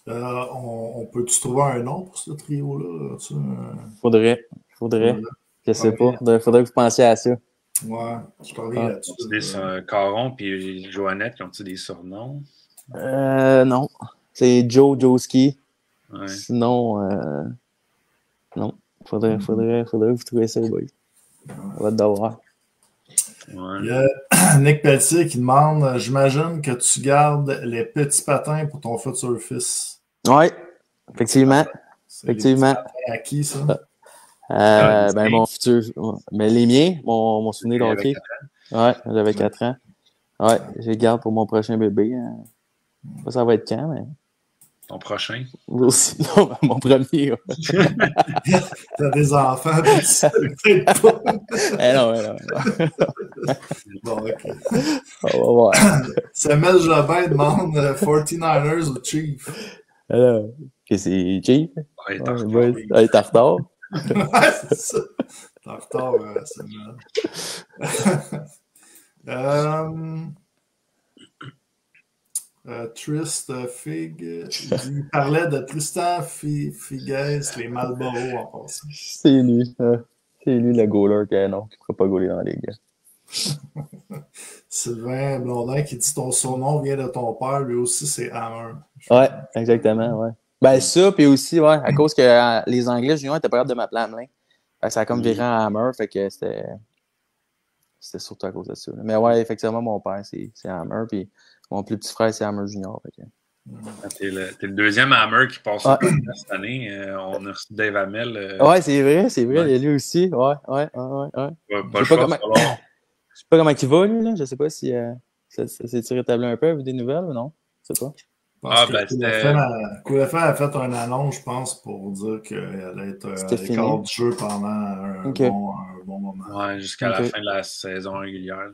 On peut-tu trouver un nom pour ce trio-là? Faudrait. Je sais pas. Faudrait que vous pensiez à ça. Ouais, je te reviens là-dessus. Des Caron puis Joannette qui ont-tu des surnoms? Non. C'est Joeski. Ouais. Sinon, non. Faudrait que vous trouviez ça, boys. On va te devoir. Ouais. Il y a Nick Pelletier qui demande j'imagine que tu gardes les petits patins pour ton futur fils. Oui, effectivement. Effectivement. À qui, ça? Mon futur. Mais les miens, mon souvenir de hockey. Ouais, j'avais 4 ans. Ouais, je les garde pour mon prochain bébé. Ça va être quand, mais. Ton prochain? Aussi. Non, mon premier. T'as des enfants, peut-être pas. Non. Bon, ok. On va voir. Samuel Jobin demande 49ers ou Chiefs? Alors, que c'est Chief? Ouais, il est en retard. Ouais, c'est ça. T'es en retard, Samuel. Trist Fig, il parlait de Tristan Figues, les Marlboro en passant. C'est lui. C'est lui le goaler qui ne pourra pas goaler dans la ligue. Sylvain Blondin qui dit ton surnom vient de ton père, lui aussi c'est Hammer. Ouais, exactement, ouais. Ben ça, puis aussi, ouais, à cause que les Anglais juniors étaient pas capables de m'appeler Hamelin. Ça a comme viré en Hammer, fait que c'était surtout à cause de ça. Là. Mais ouais, effectivement, mon père, c'est Hammer, puis mon plus petit frère, c'est Hammer Junior. Fait que... T'es le deuxième Hammer qui passe au cette année. On a reçu Dave Hamel. Ouais, c'est vrai, lui aussi. Ouais. Je sais pas comment il va, lui, là. Je sais pas si ça s'est rétabli un peu, vu des nouvelles ou non. Je sais pas. QFA a fait un annonce, je pense, pour dire qu'elle allait être à l'écart du jeu pendant un bon moment. Ouais, jusqu'à la fin de la saison régulière.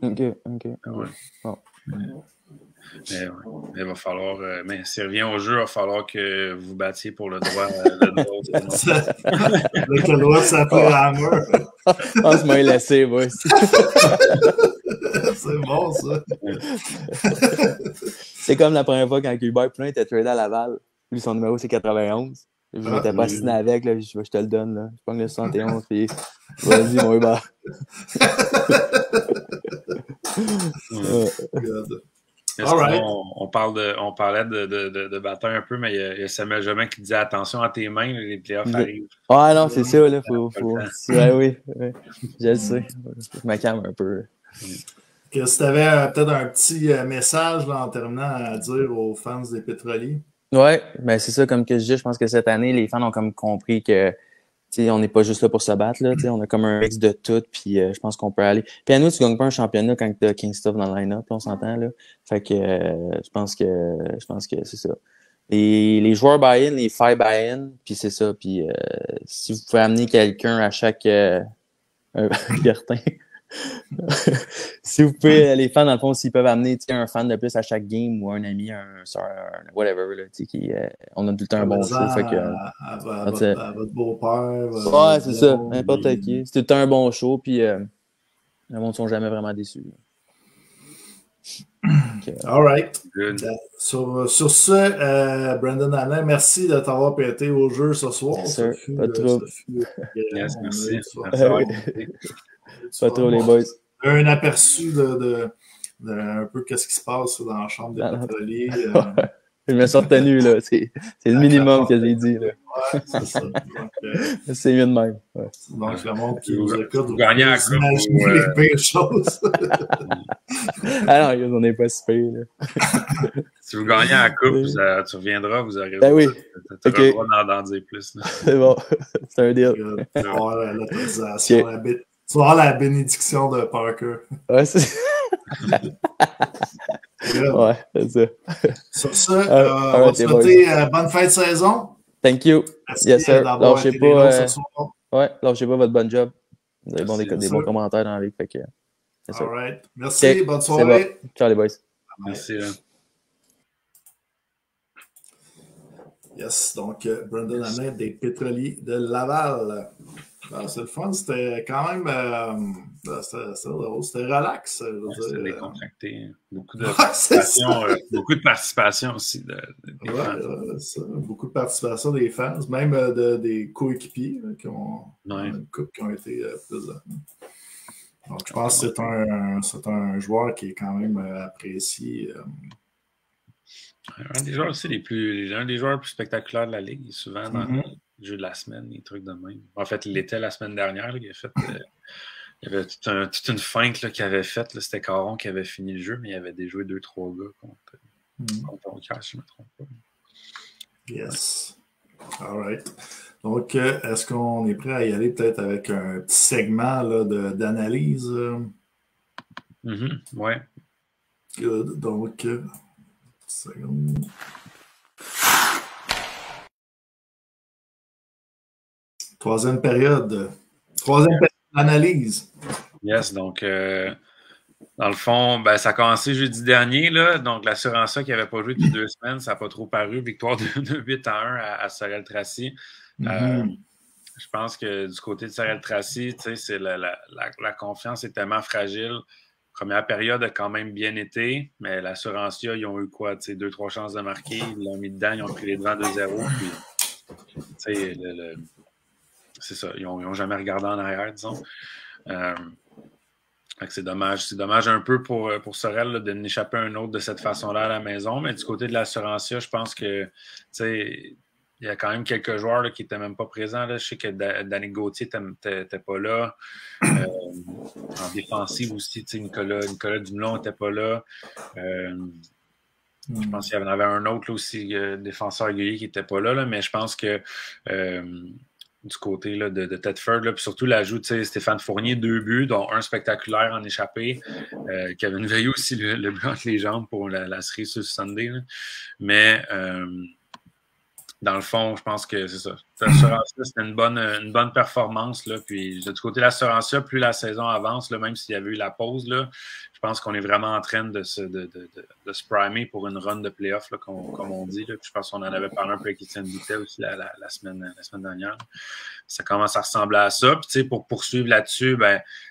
OK. Ouais. Bon. Mais il va falloir. Mais s'il revient au jeu, il va falloir que vous battiez pour le droit. Le droit s'appelle Hammer. Je pense que moi, il laissé, moi aussi. C'est bon, ça. C'est comme la première fois quand Hubert Poulin était tradé à Laval. Lui, son numéro, c'est 91. Je m'étais pas signé avec, là. Je te le donne, là. Je prends le 71, puis vas-y, mon Hubert. Right. On parlait de bataille un peu, mais il y a Samuel Jobin qui dit attention à tes mains, les playoffs arrivent. Ah non, c'est ça, là. Faut... oui. Je le sais. Je me calme un peu. Que si tu avais peut-être un petit message là, en terminant à dire aux fans des pétroliers. Ouais, ben c'est ça, comme que je dis, je pense que cette année, les fans ont comme compris que on n'est pas juste là pour se battre, là, on a comme un mix de tout, puis je pense qu'on peut aller. Puis à nous, tu gagnes pas un championnat quand tu as King Stuff dans le line-up, on s'entend, là. Fait que je pense que c'est ça. Les joueurs buy-in, les filles buy-in, puis c'est ça. Puis si vous pouvez amener quelqu'un à chaque Gertin. Si vous pouvez, les fans, dans le fond, s'ils peuvent amener un fan de plus à chaque game ou un ami, un whatever, là, on a tout le temps un bon show. Fait que, à votre beau-père. Ouais, c'est ça. N'importe qui. C'est tout le temps un bon show, puis les gens ne sont jamais vraiment déçus. All right. Sur ce, Brandon Alain, merci de t'avoir prêté au jeu ce soir. Pas trop. Merci. Pas trop, les boys. Un aperçu de un peu qu'est-ce qui se passe dans la chambre des pétroliers. Je me suis retenu, là. C'est le minimum que j'ai dit. Là. Ouais, c'est ça. Donc, c'est mieux de même. Ouais. Donc, le monde qui vous écoute, vous gagnez à imaginez les pires choses. Ah non, on n'est pas si pire. Là. Si vous gagnez à la coupe, tu reviendras, vous aurez oui. Tu auras le droit d'en dire plus. C'est bon. C'est un deal. Tu vas avoir l'autorisation, tu vas avoir la bénédiction de Parker. Ouais, c'est ouais, c'est ça. Sur ça, on va te souhaiter bonne fin de saison. Thank you. Merci yes, sir. Lâchez pas, ouais, lâchez pas votre bon job. Vous avez des bons commentaires dans la ligue. Fait que, all right. Merci, okay. Bonne soirée. Bon. Ciao les boys. Merci. Là. Yes, donc Brandon Alain des Pétroliers de Laval. Alors, c'est le fun, c'était quand même c'était relax. C'était décontracté. Beaucoup de participation, beaucoup de participation aussi des fans. Ça, beaucoup de participation des fans, même des coéquipiers qui ont une couple qui ont été présents. Donc, je pense que c'est un joueur qui est quand même apprécié. Un des joueurs aussi un des joueurs plus spectaculaires de la Ligue, souvent dans le jeu de la semaine, des trucs de même. En fait, il l'était la semaine dernière. Là, il y avait toute une feinte qu'il avait faite. C'était Caron qui avait fini le jeu, mais il avait déjoué 2-3 gars contre Ocker, si je ne me trompe pas. Yes. All right. Donc, est-ce qu'on est prêt à y aller peut-être avec un petit segment là, d'analyse? Oui. Good. Donc, seconde. Troisième période d'analyse. Yes, donc dans le fond, ça a commencé jeudi dernier. Là, donc l'Assurança qui n'avait pas joué depuis 2 semaines, ça n'a pas trop paru. Victoire de 8-1 à Sorel-Tracy. Je pense que du côté de Sorel-Tracy, c'est la confiance est tellement fragile. Première période a quand même bien été, mais l'Assurança, ils ont eu quoi? 2-3 chances de marquer. Ils l'ont mis dedans, ils ont pris les devants 2-0. Puis, c'est ça, ils n'ont jamais regardé en arrière, disons. C'est dommage. C'est dommage un peu pour Sorel là, de n'échapper un autre de cette façon-là à la maison, mais du côté de l'Assurança, je pense que il y a quand même quelques joueurs là, qui n'étaient même pas présents. Là. Je sais que Danny Gauthier n'était pas là. En défensive aussi, Nicolas Dumoulin n'était pas là. Je pense qu'il y en avait un autre là, aussi, défenseur aiguillé qui n'était pas là, mais je pense que du côté là, de Thetford, puis surtout l'ajout de Stéphane Fournier, 2 buts, dont un spectaculaire en échappé, qui avait veillé aussi le but entre les jambes pour la série sur Sunday. Là. Mais dans le fond, je pense que c'est ça. L'Assurança, c'était une bonne performance. Là, puis du côté de l'Assurança, plus la saison avance, là, même s'il y avait eu la pause, là, je pense qu'on est vraiment en train de se primer pour une run de playoff, là, comme on dit. Là. Puis je pense qu'on en avait parlé un peu avec Étienne Boutet aussi la semaine dernière. Ça commence à ressembler à ça. Puis pour poursuivre là-dessus,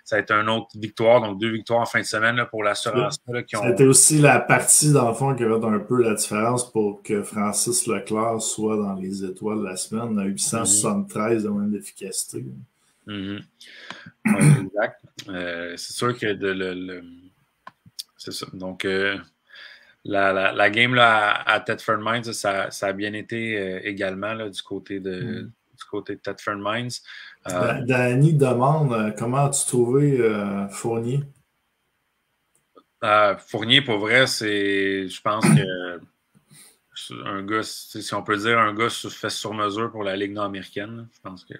ça a été une autre victoire. Donc 2 victoires en fin de semaine là, pour l'Assurance. C'était aussi la partie, dans le fond, qui a fait un peu la différence pour que Francis Leclerc soit dans les étoiles de la semaine. À 873 de moyenne d'efficacité. Ouais, exact. C'est sûr que c'est ça. Donc, la game là, à Thetford Mines, ça a bien été également là, du côté de Thetford Mines. Danny demande comment as-tu trouvé Fournier? Fournier, pour vrai, je pense que un gars, si on peut dire, un gars fait sur mesure pour la Ligue nord-américaine. Je pense que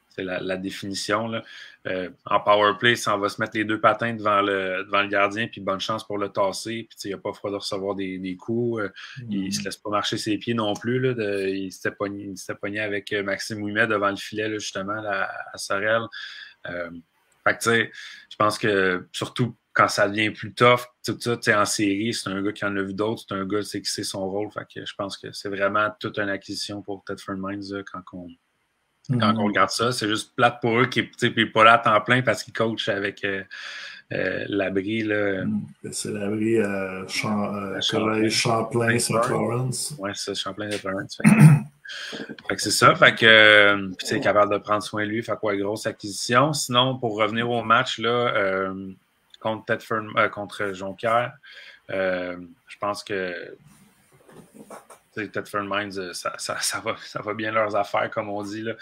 c'est la définition. Là. En power play, ça on va se mettre les deux patins devant le gardien, puis bonne chance pour le tasser. Puis il n'a pas froid de recevoir des coups. Il ne se laisse pas marcher ses pieds non plus. Là, il s'était pogné avec Maxime Ouimet devant le filet, là, justement, là, à Sorel. Fait que, tu sais, je pense que surtout quand ça devient plus tough, tout ça, tu sais, en série, c'est un gars qui en a vu d'autres, c'est un gars qui sait son rôle. Fait que je pense que c'est vraiment toute une acquisition pour Thetford Mines quand on regarde ça. C'est juste plate pour eux qui n'est pas là à temps plein parce qu'ils coachent avec l'abri. C'est l'abri Collège Champlain-Saint-Lawrence. Oui, c'est Champlain-Saint-Lawrence. Fait que c'est ça. Fait que puis c'est capable de prendre soin de lui. Fait quoi, grosse acquisition. Sinon, pour revenir au match là, contre Jonquière, je pense que Thetford Mines, ça va bien leurs affaires, comme on dit. Là.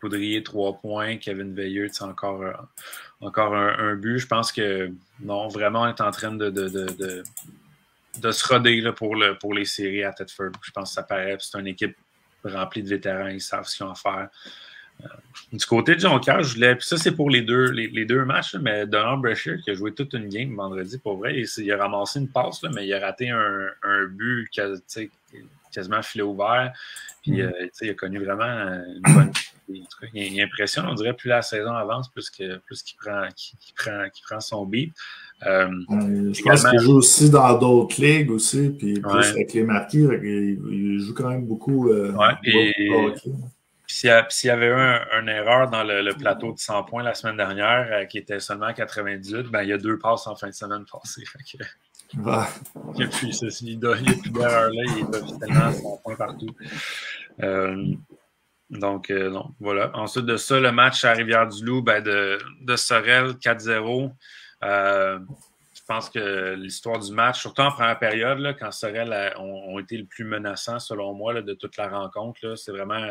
Poudrier, 3 points. Kevin Veilleux, encore un but. Je pense que, non, vraiment, on est en train de se roder là, pour les séries à Thetford. Je pense que ça paraît. C'est une équipe remplie de vétérans. Ils savent ce qu'ils ont à faire. Du côté de Jonquière, je voulais. Puis ça, c'est pour les deux matchs, là, mais Donald Brashear, qui a joué toute une game vendredi, pour vrai, il a ramassé une passe, là, mais il a raté un but quasiment filet ouvert. Puis il a connu vraiment une bonne. Il impressionne, on dirait, plus la saison avance, plus qu'il prend son beat. Je pense qu'il joue aussi dans d'autres ligues aussi, puis plus avec les marquis, il joue quand même beaucoup. Puis s'il y avait eu une erreur dans le plateau de 100 points la semaine dernière, qui était seulement 98, ben il y a 2 passes en fin de semaine passée. Fait que, il n'y a plus d'erreur là, il est officiellement à 100 points partout. Donc, voilà. Ensuite de ça, le match à Rivière-du-Loup, de Sorel, 4-0. Je pense que l'histoire du match, surtout en première période, là, quand Sorel ont été le plus menaçants, selon moi, là, de toute la rencontre, là, c'est vraiment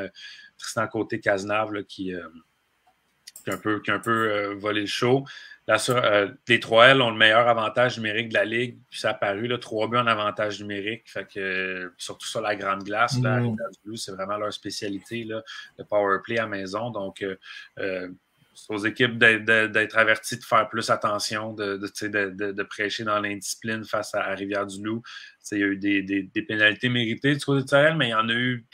Tristan Côté-Cazenave là, qui a un peu volé le show. Les 3L ont le meilleur avantage numérique de la Ligue, puis ça a apparu, là, 3 buts en avantage numérique. Fait que, surtout sur la grande glace, là, c'est vraiment leur spécialité, là, le power play à maison. Donc, c'est aux équipes d'être averties de faire plus attention, de prêcher dans l'indiscipline face à Rivière-du-Loup. Il y a eu des pénalités méritées du côté de Sorel, mais il y en a eu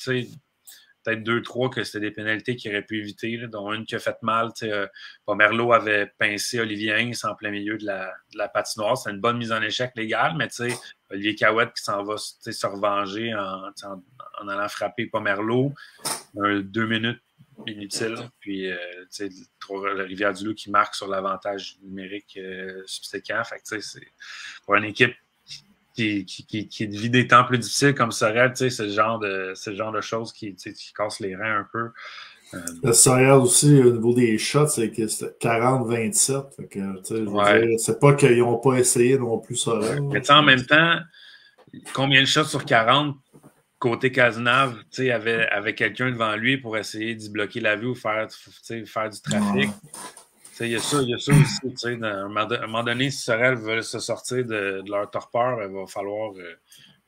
peut-être 2-3 que c'était des pénalités qu'il aurait pu éviter, là, dont une qui a fait mal. Pomerleau avait pincé Olivier Hings en plein milieu de la patinoire. C'est une bonne mise en échec légale, mais Olivier Cahouette qui s'en va se revenger en allant frapper Pomerleau. 2 minutes inutile. Puis, la Rivière-du-Loup qui marque sur l'avantage numérique subséquent. Fait que, c'est pour une équipe qui vit des temps plus difficiles comme Sorel, c'est le genre de choses qui cassent les reins un peu. Le Sorel aussi, au niveau des shots, c'est 40-27. Fait que, je veux dire, c'est pas qu'ils n'ont pas essayé non plus Sorel. Mais en même temps, combien de shots sur 40 côté Cazenave, avait quelqu'un devant lui pour essayer d'y bloquer la vue ou faire du trafic. Il y a ça aussi. À un moment donné, si Sorel veut se sortir de leur torpeur, il va falloir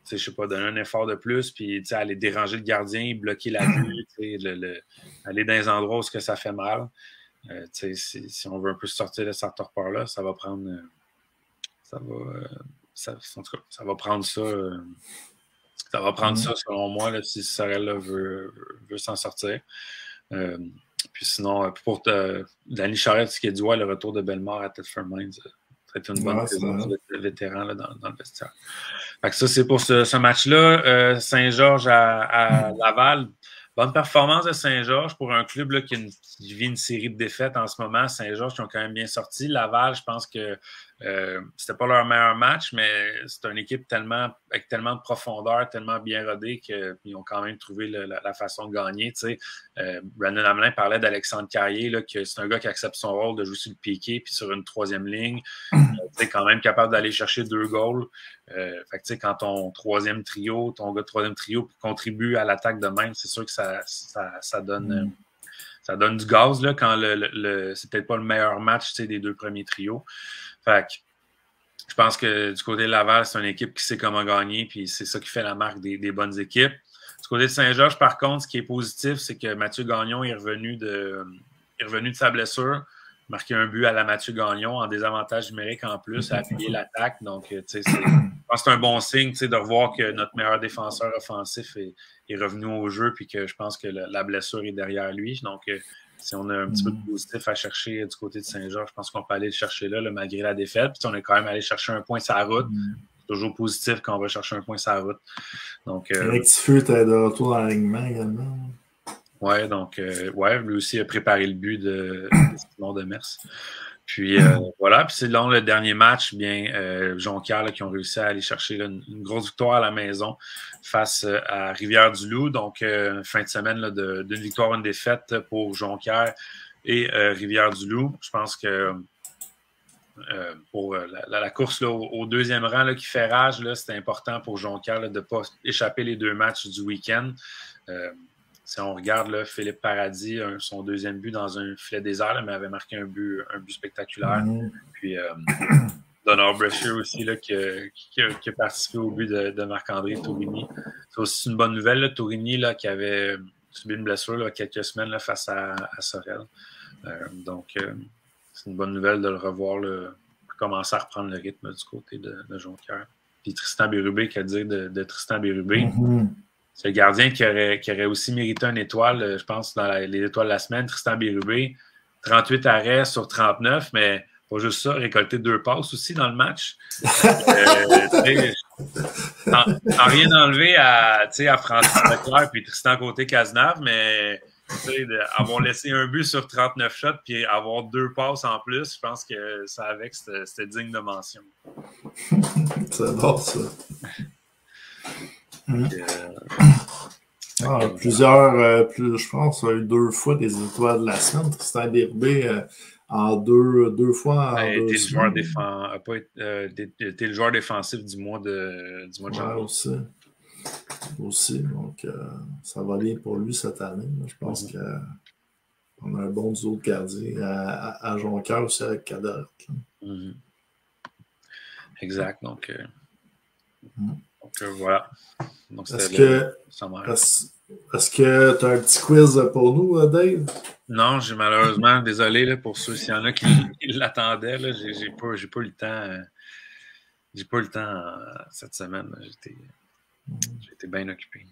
je sais pas, donner un effort de plus, puis aller déranger le gardien, bloquer la vue, aller dans les endroits où ça fait mal. Si on veut un peu sortir de cette torpeur-là, ça va prendre ça va prendre ça. Ça va prendre ça, selon moi, là, si Sorel veut s'en sortir. Puis sinon, pour Danny Charette, qui a dit le retour de Bellemare à Thetford Mines, c'est une bonne présence de vétéran là, dans le vestiaire. Fait que ça, c'est pour ce match-là. Saint-Georges à Laval. Bonne performance de Saint-Georges pour un club là, qui vit une série de défaites en ce moment. Saint-Georges qui ont quand même bien sorti. Laval, je pense que c'était pas leur meilleur match, mais c'est une équipe avec tellement de profondeur, tellement bien rodée qu'ils ont quand même trouvé la façon de gagner. Brandon Hamelin parlait d'Alexandre Carrier, là, que c'est un gars qui accepte son rôle de jouer sur le piqué puis sur une 3e ligne. Quand même capable d'aller chercher 2 goals. Fait que, quand ton gars de 3e trio contribue à l'attaque de même, c'est sûr que ça donne... Ça donne du gaz là, quand c'est peut-être pas le meilleur match des 2 premiers trios. Fait que je pense que du côté de Laval, c'est une équipe qui sait comment gagner, puis c'est ça qui fait la marque des bonnes équipes. Du côté de Saint-Georges, par contre, ce qui est positif, c'est que Mathieu Gagnon est revenu de sa blessure, marqué un but à la Mathieu Gagnon en désavantage numérique en plus, a appuyé l'attaque. Donc, je pense que c'est un bon signe de revoir que notre meilleur défenseur offensif est revenu au jeu puis que je pense que la blessure est derrière lui. Donc, si on a un petit peu de positif à chercher du côté de Saint-Georges, je pense qu'on peut aller le chercher là malgré la défaite. Puis on est quand même allé chercher un point sur la route. C'est toujours positif quand on va chercher un point sur la route. Donc, Rectifieux, t'es de retour dans l'alignement également. Oui, donc, lui aussi a préparé le but de Simon Demers. Puis, voilà. Puis, c'est dans le dernier match, Jonquière qui ont réussi à aller chercher là, une grosse victoire à la maison face à Rivière-du-Loup. Donc, fin de semaine d'une victoire, une défaite pour Jonquière et Rivière-du-Loup. Je pense que pour la course là, au deuxième rang là, qui fait rage, c'était important pour Jonquière de ne pas échapper les 2 matchs du week-end. Si on regarde là, Philippe Paradis, son deuxième but dans un filet désert, mais avait marqué un but spectaculaire. Puis Donald Brasher aussi là, qui a participé au but de Marc-André Tourigny. C'est aussi une bonne nouvelle, là, Tourigny là, qui avait subi une blessure là, quelques semaines là, face à Sorel. Donc, c'est une bonne nouvelle de le revoir commencer à reprendre le rythme du côté de Jonquière. Puis Tristan Bérubé, qu'à dire de Tristan Bérubé? C'est le gardien qui aurait aussi mérité une étoile, je pense, dans les étoiles de la semaine. Tristan Bérubé, 38 arrêts sur 39, mais pas juste ça, récolté 2 passes aussi dans le match. Sans rien enlever à Francis Leclerc puis Tristan Côté-Cazenave, mais avoir laissé un but sur 39 shots puis avoir 2 passes en plus, je pense que ça avec, c'était digne de mention. C'est bon, ça. Je pense qu'il y a eu 2 fois des étoiles de la semaine. Tristan Bérubé en deux fois. A été le joueur défensif du mois de janvier. Aussi. Donc, ça va bien pour lui cette année. Je pense qu'on a un bon duo de gardiens à Jonquière aussi avec Cadorette. Exact. Donc, voilà. Donc, est-ce que tu as un petit quiz pour nous, Dave? Non, j'ai malheureusement, désolé là, pour ceux s'il y en a qui l'attendaient. Là, j'ai pas eu le temps. J'ai pas eu le temps cette semaine. J'ai été bien occupé.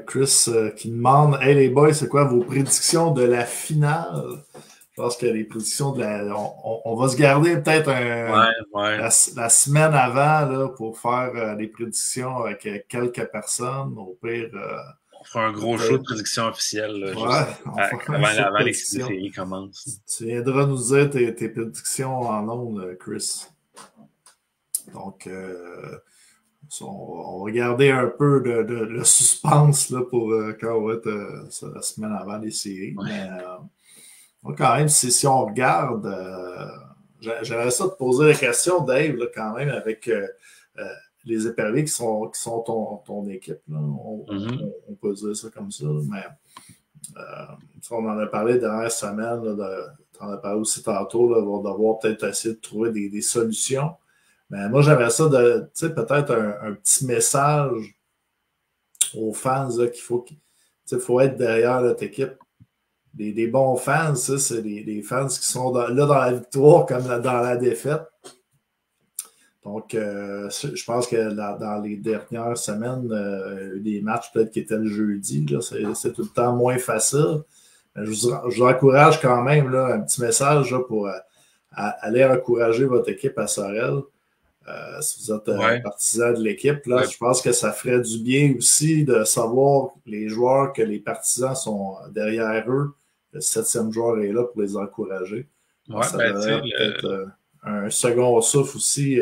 Chris qui demande: Hey les boys, c'est quoi vos prédictions de la finale? Je pense que les prédictions on va se garder peut-être la semaine avant là, pour faire des prédictions avec quelques personnes. Au pire, on fera un gros show de prédictions officielles avant les séries commencent. Tu viendras nous dire tes prédictions en ondes, Chris. Donc, on va garder un peu le suspense là, pour quand on va être la semaine avant les séries. Ouais. Mais quand même, si on regarde, j'aimerais ça te poser la question, Dave, là, quand même, avec les éperviers qui sont ton équipe. Là. On peut dire ça comme ça. Mais on en a parlé dernière semaine, tu en as parlé aussi tantôt, là, on va devoir peut-être essayer de trouver des solutions. Mais moi, j'aimerais ça peut-être un petit message aux fans là, qu'il faut être derrière notre équipe. Des bons fans, ça, c'est des fans qui sont là dans la victoire comme dans la défaite. Donc, je pense que dans les dernières semaines, il y a eu des matchs peut-être qui étaient le jeudi. Là, c'est tout le temps moins facile. Mais je vous encourage quand même là, un petit message là, pour aller encourager votre équipe à Sorel. Si vous êtes partisan de l'équipe, là, je pense que ça ferait du bien aussi de savoir les joueurs que les partisans sont derrière eux. Le 7e joueur est là pour les encourager. Ça donnerait peut-être un second souffle aussi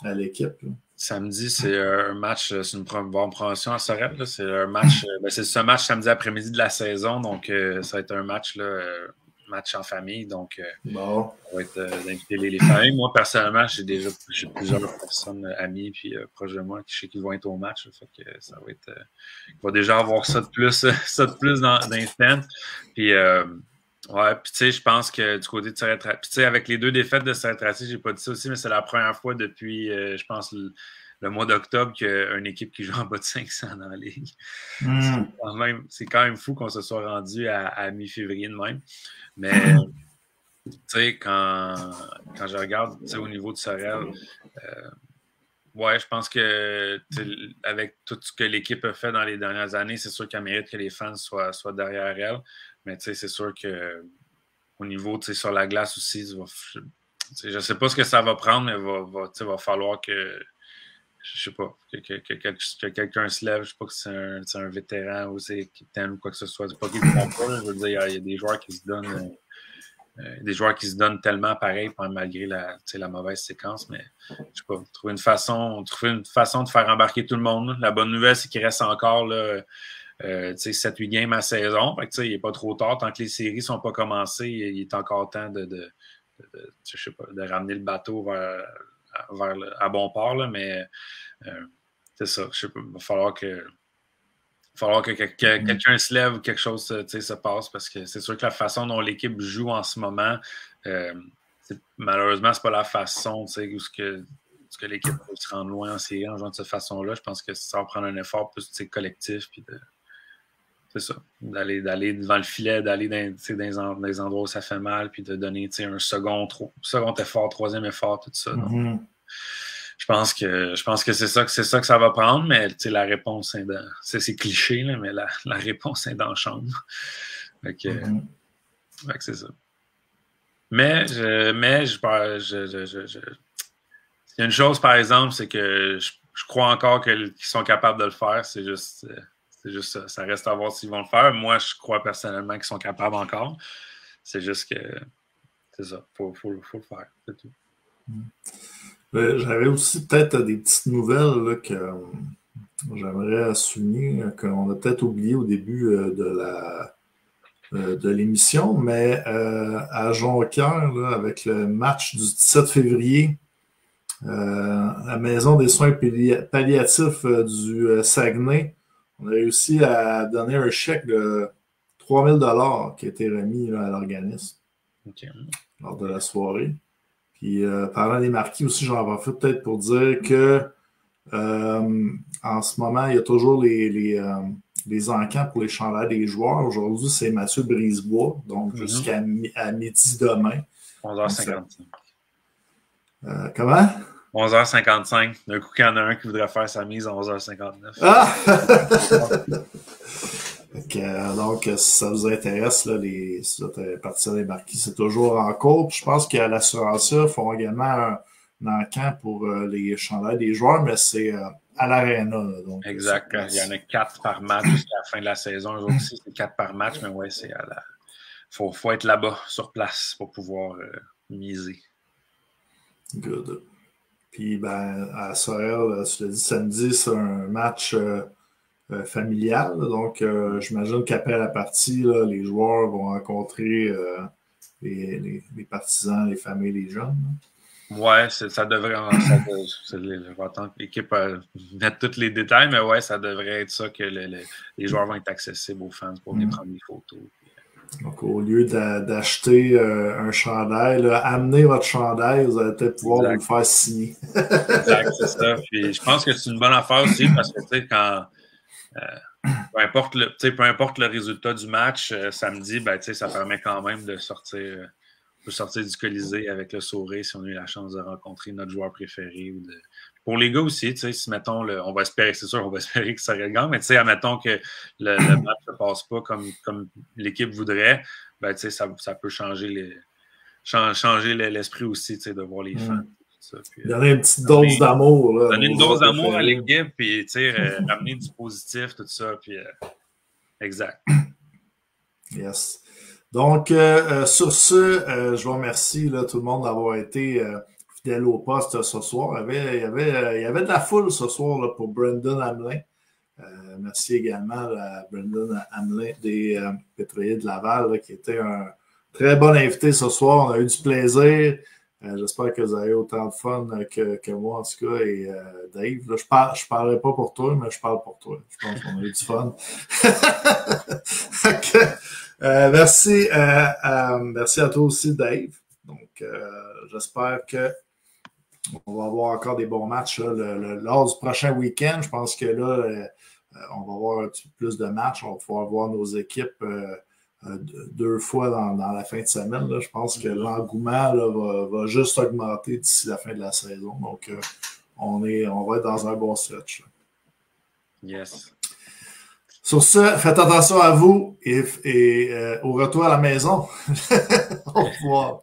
à l'équipe. Là. Samedi, c'est un match, c'est une bonne promotion à Sorel. Là. C'est un match, c'est ce match samedi après-midi de la saison. Donc, ça va être un match là. Match en famille, donc on va être d'inviter les familles. Moi, personnellement, j'ai plusieurs personnes amies puis proches de moi qui je sais qu'ils vont être au match. Là, fait que ça va être. Il va déjà avoir ça de plus d'instant. Puis puis tu sais, je pense que du côté de Sorel-Tracy, puis tu sais, avec les 2 défaites de Sorel-Tracy, j'ai pas dit ça aussi, mais c'est la première fois depuis, je pense, le mois d'octobre qu'une équipe qui joue en bas de 500 dans la ligue. C'est quand même fou qu'on se soit rendu à mi-février de même. Mais tu sais, quand je regarde au niveau de Sorel, ouais, je pense que avec tout ce que l'équipe a fait dans les dernières années, c'est sûr qu'elle mérite que les fans soient derrière elle. Mais c'est sûr que au niveau sur la glace aussi, je ne sais pas ce que ça va prendre, mais il va falloir que je sais pas, que quelqu'un se lève. Je sais pas que c'est un vétéran ou c'est capitaine ou quoi que ce soit. C'est pas qu'ils ne font pas. Je veux dire, il y a des joueurs qui se donnent. Des joueurs qui se donnent tellement pareil malgré la mauvaise séquence, mais je sais pas, trouver une façon de faire embarquer tout le monde. La bonne nouvelle, c'est qu'il reste encore 7-8 games à saison. Fait que, il n'est pas trop tard. Tant que les séries ne sont pas commencées, il est encore temps de ramener le bateau à bon port. Là, mais c'est ça. Je sais pas, il va falloir que quelqu'un se lève ou quelque chose se passe, parce que c'est sûr que la façon dont l'équipe joue en ce moment, malheureusement, c'est pas la façon où ce que l'équipe peut se rendre loin en série en jouant de cette façon-là. Je pense que ça va prendre un effort plus collectif, puis c'est ça, d'aller devant le filet, d'aller dans les endroits où ça fait mal, puis de donner un second effort, troisième effort, tout ça. Donc, je pense que c'est ça que ça va prendre, mais la réponse est dans... C'est cliché, là, mais la réponse est dans la chambre. Fait que c'est ça. Mais il y a une chose, par exemple, c'est que je crois encore qu'ils sont capables de le faire. C'est juste ça. Ça reste à voir s'ils vont le faire. Moi, je crois personnellement qu'ils sont capables encore. C'est juste que c'est ça. Faut le faire. C'est tout. J'avais aussi peut-être des petites nouvelles là, que j'aimerais souligner, qu'on a peut-être oublié au début de l'émission, mais à Jonquière, là, avec le match du 17 février, la Maison des soins palliatifs du Saguenay, on a réussi à donner un chèque de 3 000 qui a été remis là, à l'organisme lors de la soirée. Puis, parlant des marquis aussi, j'en profite peut-être pour dire que en ce moment, il y a toujours les encans pour les chandails des joueurs. Aujourd'hui, c'est Mathieu Brisebois, donc jusqu'à midi demain. 11h55. Comment? 11h55. D'un coup, il y en a un qui voudrait faire sa mise à 11h59. Ah! Donc, si ça vous intéresse, là, si vous êtes parti des marquis, c'est toujours en cours. Puis je pense qu'à l'Assurantia font également un encan pour les chandails des joueurs, mais c'est à l'Arena. Exact. Il y en a 4 par match jusqu'à la fin de la saison. Eux aussi, c'est 4 par match, mais ouais, c'est faut être là-bas, sur place, pour pouvoir miser. Good. Puis, à Sorel, tu l'as dit, samedi, c'est un match familial. Donc, j'imagine qu'après la partie, là, les joueurs vont rencontrer les partisans, les familles, les jeunes. Ouais, ça devrait. Je vais attendre que l'équipe mette tous les détails, mais ouais, ça devrait être ça que les joueurs vont être accessibles aux fans pour venir prendre des photos. Donc, au lieu d'acheter un chandail, là, amenez votre chandail, vous allez peut-être pouvoir vous le faire signer. Exact, c'est ça. Puis je pense que c'est une bonne affaire aussi parce que, tu sais, quand. Peu importe le résultat du match, samedi, ça permet quand même de sortir du Colisée avec le sourire si on a eu la chance de rencontrer notre joueur préféré. Pour les gars aussi, si mettons, on va espérer que ça gagne, mais admettons que le match ne passe pas comme l'équipe voudrait, ça peut changer l'esprit aussi de voir les fans. Donner une petite dose d'amour. Donner une dose d'amour à l'équipe, puis ramener du positif, tout ça. Puis, exact. Yes. Donc, sur ce, je vous remercie tout le monde d'avoir été fidèle au poste ce soir. Il y avait de la foule ce soir là, pour Brendan Hamelin. Merci également à Brendan Hamelin des Pétroliers de Laval, là, qui était un très bon invité ce soir. On a eu du plaisir. J'espère que vous avez autant de fun que moi, en tout cas, et Dave. Là, je parlerai pas pour toi, mais je parle pour toi. Je pense qu'on a eu du fun. Merci à toi aussi, Dave. Donc, j'espère que on va avoir encore des bons matchs là, lors du prochain week-end. Je pense que là, on va avoir un petit peu plus de matchs. On va pouvoir voir nos équipes 2 fois dans la fin de semaine. Là. Je pense que l'engouement là, va juste augmenter d'ici la fin de la saison. Donc, on va être dans un bon stretch. Yes. Sur ce, faites attention à vous et au retour à la maison. Au revoir.